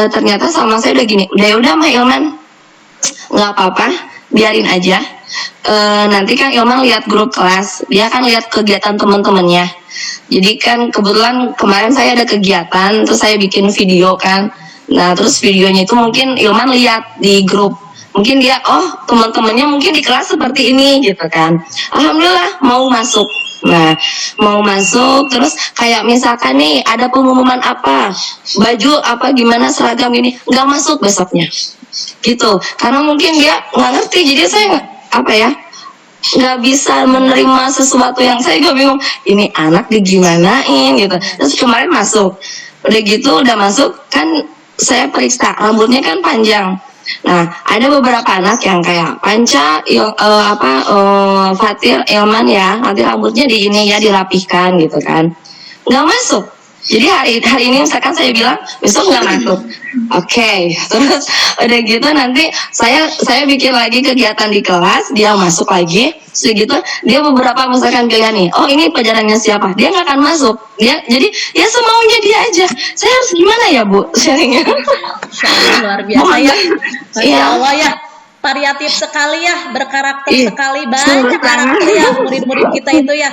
ternyata sama saya udah gini, udah mah Ilman nggak apa-apa, biarin aja. Nanti kan Ilman lihat grup kelas, dia kan lihat kegiatan teman-temannya. Jadi kan kebetulan kemarin saya ada kegiatan, terus saya bikin video kan. Nah terus videonya itu mungkin Ilman lihat di grup, mungkin dia teman-temannya mungkin di kelas seperti ini gitu kan. Alhamdulillah mau masuk. Nah mau masuk, terus kayak misalkan nih ada pengumuman baju gimana seragam ini, nggak masuk besoknya gitu, karena mungkin dia nggak ngerti. Jadi saya nggak bisa menerima sesuatu yang saya juga bingung, ini anak digimanain gitu. Terus kemarin masuk, udah masuk kan saya periksa rambutnya kan panjang. Nah ada beberapa anak yang kayak Panca, Fatir, Ilman ya, nanti rambutnya dirapihkan gitu kan, nggak masuk. Jadi hari ini misalkan saya bilang besok nggak masuk, oke. Terus udah gitu nanti saya bikin lagi kegiatan di kelas, dia masuk lagi, segitu dia beberapa misalkan bilang nih, ini pelajarannya siapa, dia nggak akan masuk, jadi ya semaunya dia aja. Saya harus gimana ya Bu sharingnya? Luar biasa ya, Masya Allah ya, variatif sekali ya, berkarakter sekali, banyak karakter ya murid-murid kita itu ya.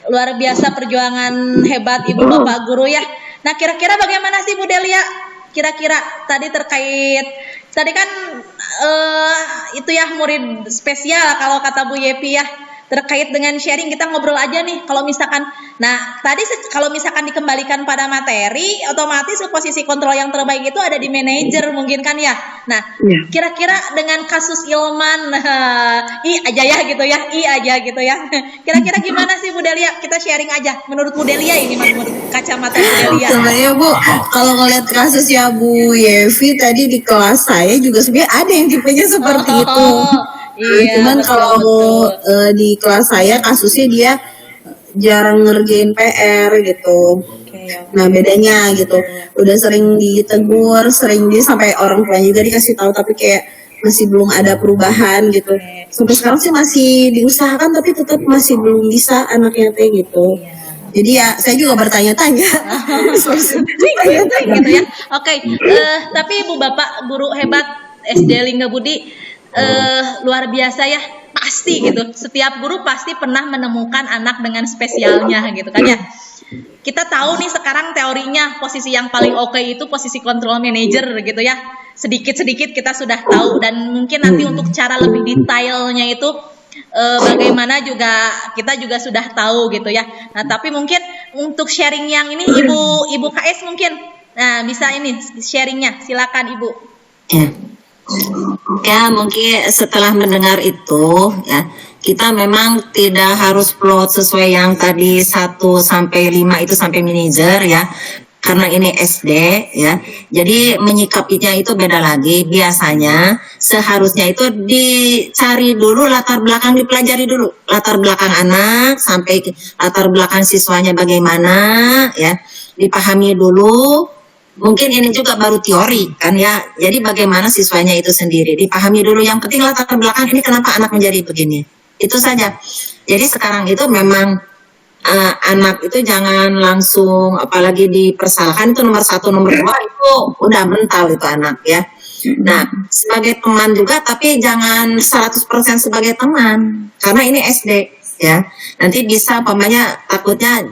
Luar biasa perjuangan hebat Ibu Bapak Guru ya. Nah kira-kira bagaimana sih Bu Delia? Kira-kira tadi terkait, tadi kan itu ya murid spesial kalau kata Bu Yepi ya. Terkait dengan sharing kita ngobrol aja nih. Kalau misalkan, nah tadi kalau misalkan dikembalikan pada materi, otomatis posisi kontrol yang terbaik itu ada di manajer mungkin kan ya. Nah kira-kira dengan kasus Ilman, i aja gitu ya. Kira-kira gimana sih Bu Delia? Kita sharing aja. Menurut Bu Delia ini menurut kacamata Bu Delia. Sebenarnya Bu, kalau ngeliat kasusnya Bu Yevi tadi di kelas saya juga sebenarnya ada yang tipenya seperti itu. Iya, Cuman betul, kalau di kelas saya kasusnya dia jarang ngerjain PR gitu. Nah bedanya gitu, udah sering ditegur, dia sampai orang tua juga dikasih tahu, tapi kayak masih belum ada perubahan gitu. Sampai sekarang sih masih diusahakan, tapi tetap masih belum bisa anaknya gitu. Jadi ya saya juga bertanya-tanya. Gitu ya. Oke, tapi Ibu Bapak Guru hebat SD Lingga Budi luar biasa ya. pasti gitu. Setiap guru pasti pernah menemukan anak dengan spesialnya gitu kan ya. Kita tahu nih sekarang teorinya posisi yang paling oke itu posisi control manager gitu ya. Sedikit-sedikit kita sudah tahu, dan mungkin nanti untuk cara lebih detailnya itu bagaimana juga kita juga sudah tahu gitu ya. Nah, tapi mungkin untuk sharing yang ini Ibu KS mungkin bisa ini sharingnya, silakan Ibu. Ya, mungkin setelah mendengar itu ya, kita memang tidak harus plot sesuai yang tadi 1 sampai 5 itu sampai manajer ya. Karena ini SD ya. Jadi menyikapinya itu beda lagi. Biasanya seharusnya itu dicari dulu latar belakang, dipelajari dulu latar belakang anak sampai latar belakang siswanya bagaimana ya. Dipahami dulu. Mungkin ini juga baru teori kan ya. Jadi bagaimana siswanya itu sendiri dipahami dulu. Yang penting latar belakang ini kenapa anak menjadi begini. Itu saja. Jadi sekarang itu memang anak itu jangan langsung, apalagi dipersalahkan, itu nomor 1, nomor 2 itu udah mental itu anak ya. Nah, sebagai teman juga, tapi jangan 100% sebagai teman, karena ini SD ya. Nanti bisa pamannya takutnya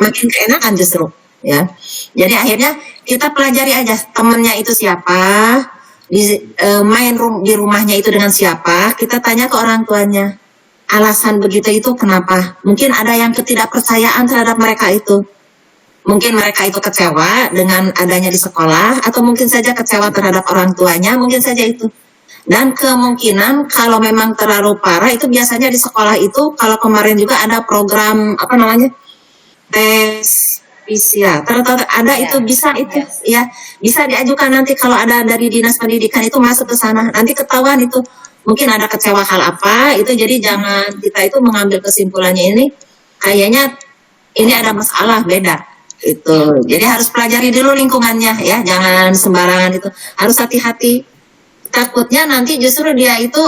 makin keenakan justru ya. Jadi akhirnya kita pelajari aja temannya itu siapa, main di rumahnya itu dengan siapa, kita tanya ke orang tuanya. Alasan begitu itu kenapa? Mungkin ada yang ketidakpercayaan terhadap mereka itu. Mungkin mereka itu kecewa dengan adanya di sekolah, atau mungkin saja kecewa terhadap orang tuanya, mungkin saja itu. Dan kemungkinan kalau memang terlalu parah itu biasanya di sekolah itu, kalau kemarin juga ada program apa namanya, tes PCR, ada itu bisa itu ya, bisa diajukan nanti kalau ada dari dinas pendidikan itu masuk ke sana, nanti ketahuan itu. Mungkin ada kecewa hal apa itu, jadi jangan kita itu mengambil kesimpulannya ini kayaknya ini ada masalah beda itu. Jadi harus pelajari dulu lingkungannya ya, jangan sembarangan itu, harus hati-hati. Takutnya nanti justru dia itu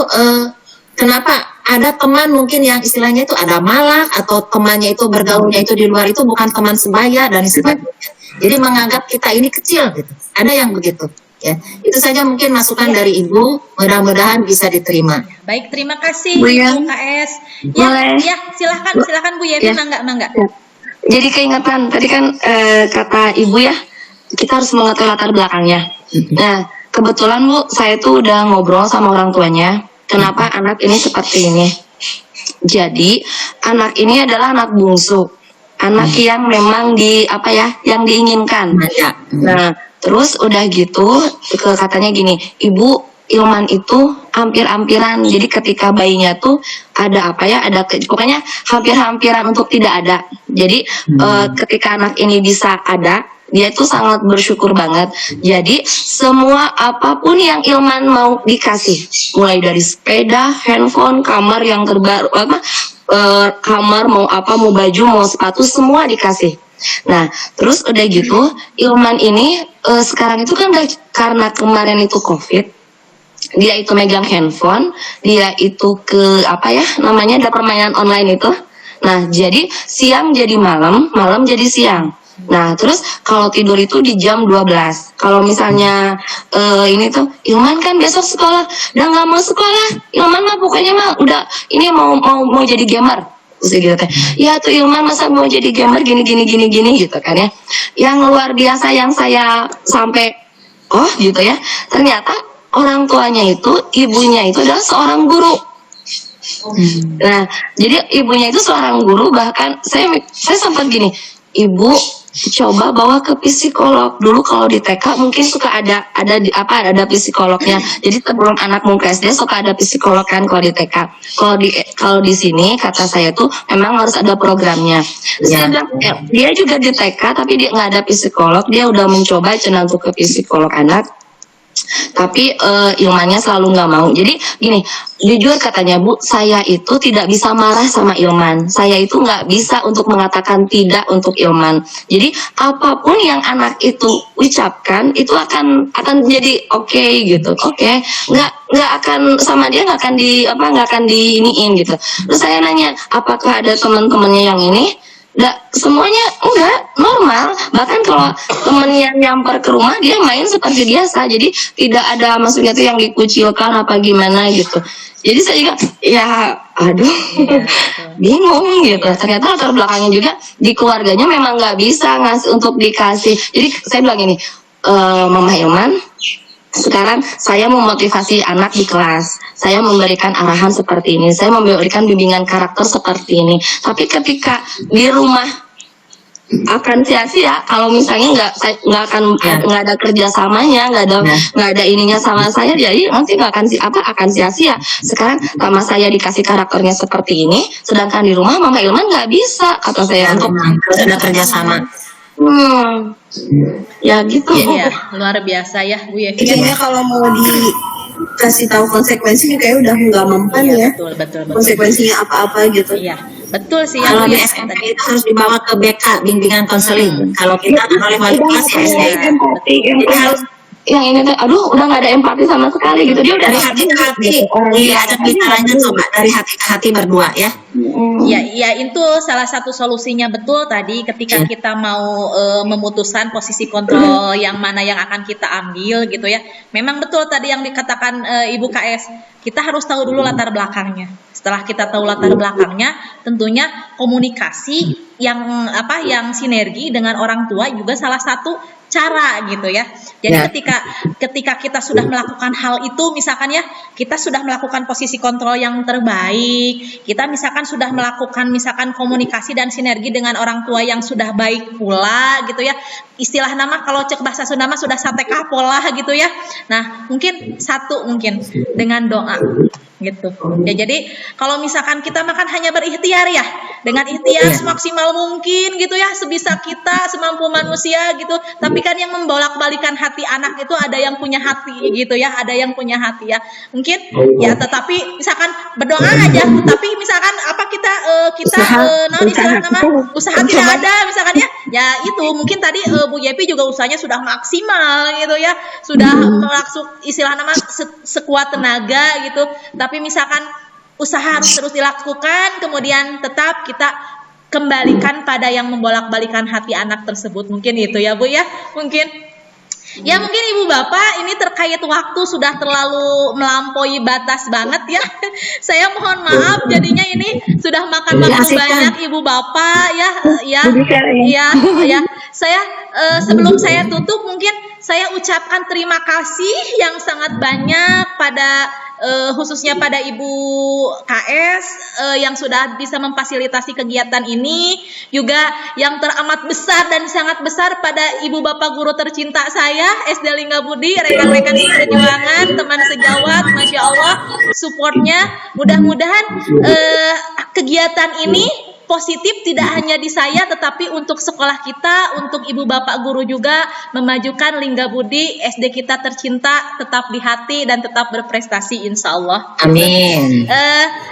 kenapa ada teman mungkin yang istilahnya itu ada malak, atau temannya itu bergaulnya itu di luar itu bukan teman sebaya dan sebagainya. Jadi menganggap kita ini kecil gitu. Ada yang begitu. Ya, itu saja mungkin masukan dari Ibu, mudah-mudahan bisa diterima. Baik, terima kasih Bu Ibu KS. Ya, silahkan Bu Yeni, mangga. Jadi keingetan tadi kan kata Ibu ya, kita harus mengerti latar belakangnya. Nah, kebetulan Bu, saya tuh udah ngobrol sama orang tuanya, kenapa anak ini seperti ini. Jadi, anak ini adalah anak bungsu. Anak yang memang yang diinginkan. Nah, terus udah gitu, katanya gini, Ibu, Ilman itu hampir-hampiran. Jadi ketika bayinya tuh ada pokoknya hampir-hampiran untuk tidak ada. Jadi ketika anak ini bisa ada, dia tuh sangat bersyukur banget. Jadi semua apapun yang Ilman mau dikasih, mulai dari sepeda, handphone, kamar yang terbaru, kamar mau mau baju, mau sepatu, semua dikasih. Nah, terus udah gitu, Ilman ini sekarang itu kan karena kemarin itu COVID, dia itu megang handphone, dia itu ada permainan online itu. Nah, jadi siang jadi malam, malam jadi siang. Nah, terus kalau tidur itu di jam 12. Kalau misalnya ini tuh, Ilman kan besok sekolah, udah nggak mau sekolah. Ilman mah pokoknya udah ini mau jadi gamer. Terus gitu teh. Ya tuh Ilman masa mau jadi gamer gini gitu kan ya. Yang luar biasa yang saya sampai gitu ya. Ternyata orang tuanya itu, ibunya itu adalah seorang guru. Nah, jadi ibunya itu seorang guru, bahkan saya sempat gini, Ibu coba bawa ke psikolog dulu. Kalau di TK mungkin suka ada psikolognya. Jadi sebelum anak mau ke SD suka ada psikolog kan kalau di TK. Kalau di sini kata saya tuh memang harus ada programnya. Saya bilang, dia juga di TK tapi dia nggak ada psikolog. Dia udah mencoba untuk ke psikolog anak. Tapi Ilmannya selalu nggak mau. Jadi gini, jujur katanya Bu, saya itu tidak bisa marah sama Ilman. Saya itu nggak bisa untuk mengatakan tidak untuk Ilman. Jadi apapun yang anak itu ucapkan itu akan jadi oke gitu. Oke. Nggak akan sama dia nggak akan diiniin gitu. Terus saya nanya, apakah ada teman-temannya yang ini? Semuanya enggak, normal. Bahkan kalau temennya nyamper ke rumah, dia main seperti biasa. Jadi tidak ada maksudnya tuh yang dikucilkan apa gimana gitu. Jadi saya juga ya aduh bingung gitu. Ternyata latar belakangnya juga di keluarganya memang nggak bisa ngasih untuk dikasih. Jadi saya bilang ini, Mama Hilman, sekarang saya memotivasi anak di kelas, saya memberikan arahan seperti ini, saya memberikan bimbingan karakter seperti ini. Tapi ketika di rumah akan sia-sia kalau misalnya nggak ada kerjasamanya, nggak ada ininya sama saya, jadi nanti akan sia-sia. Sekarang sama saya dikasih karakternya seperti ini, sedangkan di rumah Mama Ilman nggak bisa, kata saya untuk sudah kerjasama. Ya gitu. Iya, luar biasa ya Bu Yevi. Kayaknya kalau mau dikasih tahu konsekuensinya kayak udah nggak mempan ya. Betul. Konsekuensinya apa-apa gitu. Iya, betul sih ya Kalau Bu di ya. SMP itu harus dibawa ke BK, bimbingan konseling. Kalau kita oleh wali kelas ya SD. Jadi harus Yang ini tuh, aduh udah nggak ada empati sama sekali gitu. Dia udah dari hati ke hati, diajak bicaranya coba dari hati ke hati berdua ya. Ya itu salah satu solusinya betul tadi ketika kita mau memutuskan posisi kontrol yang mana yang akan kita ambil gitu ya. Memang betul tadi yang dikatakan Ibu KS, kita harus tahu dulu latar belakangnya. Setelah kita tahu latar belakangnya, tentunya komunikasi yang sinergi dengan orang tua juga salah satu cara gitu ya. Jadi ketika kita sudah melakukan hal itu, misalkan ya, kita sudah melakukan posisi kontrol yang terbaik, kita misalkan sudah melakukan komunikasi dan sinergi dengan orang tua yang sudah baik pula gitu ya. Istilah nama kalau cek bahasa Sunda mah sudah satekah pola gitu ya. Nah, mungkin dengan doa gitu. Ya jadi kalau misalkan kita makan hanya berikhtiar ya, dengan ikhtiar semaksimal mungkin gitu ya, sebisa kita, semampu manusia gitu. Tapi kan yang membolak-balikan hati anak itu ada yang punya hati gitu ya, ada yang punya hati ya. Mungkin ya tetapi misalkan berdoa aja, tapi misalkan usaha tidak ada misalkan ya. Ya itu mungkin tadi Bu Yepi juga usahanya sudah maksimal gitu ya. Sudah istilah nama sekuat tenaga gitu. Tapi misalkan usaha harus terus dilakukan, kemudian tetap kita kembalikan pada yang membolak-balikan hati anak tersebut. Mungkin itu ya Bu ya, mungkin Ibu Bapak ini terkait waktu sudah terlalu melampaui batas banget ya. Saya mohon maaf jadinya ini sudah makan waktu banyak Ibu Bapak ya. Saya sebelum saya tutup mungkin saya ucapkan terima kasih yang sangat banyak pada khususnya pada Ibu KS yang sudah bisa memfasilitasi kegiatan ini, juga yang teramat besar dan sangat besar pada Ibu Bapak guru tercinta saya SD Lingga Budi, rekan-rekan seperjuangan, teman sejawat, Masya Allah supportnya. Mudah-mudahan kegiatan ini positif tidak hanya di saya tetapi untuk sekolah kita, untuk Ibu Bapak guru juga, memajukan Lingga Budi SD kita tercinta tetap di hati dan tetap berprestasi insya Allah. Amin.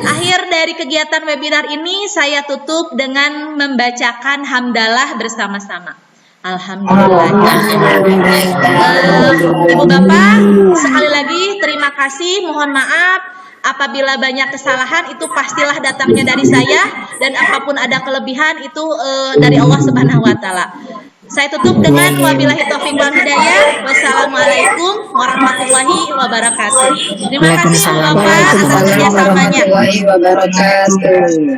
Akhir dari kegiatan webinar ini saya tutup dengan membacakan hamdalah bersama-sama. Alhamdulillah. Ibu Bapak sekali lagi terima kasih, mohon maaf apabila banyak kesalahan, itu pastilah datangnya dari saya, dan apapun ada kelebihan itu dari Allah Subhanahu wa taala. Saya tutup dengan wabillahi taufiq wal hidayah. Wassalamualaikum warahmatullahi wabarakatuh. Terima kasih Bapak atas kerjasamanya. warahmatullahi wabarakatuh.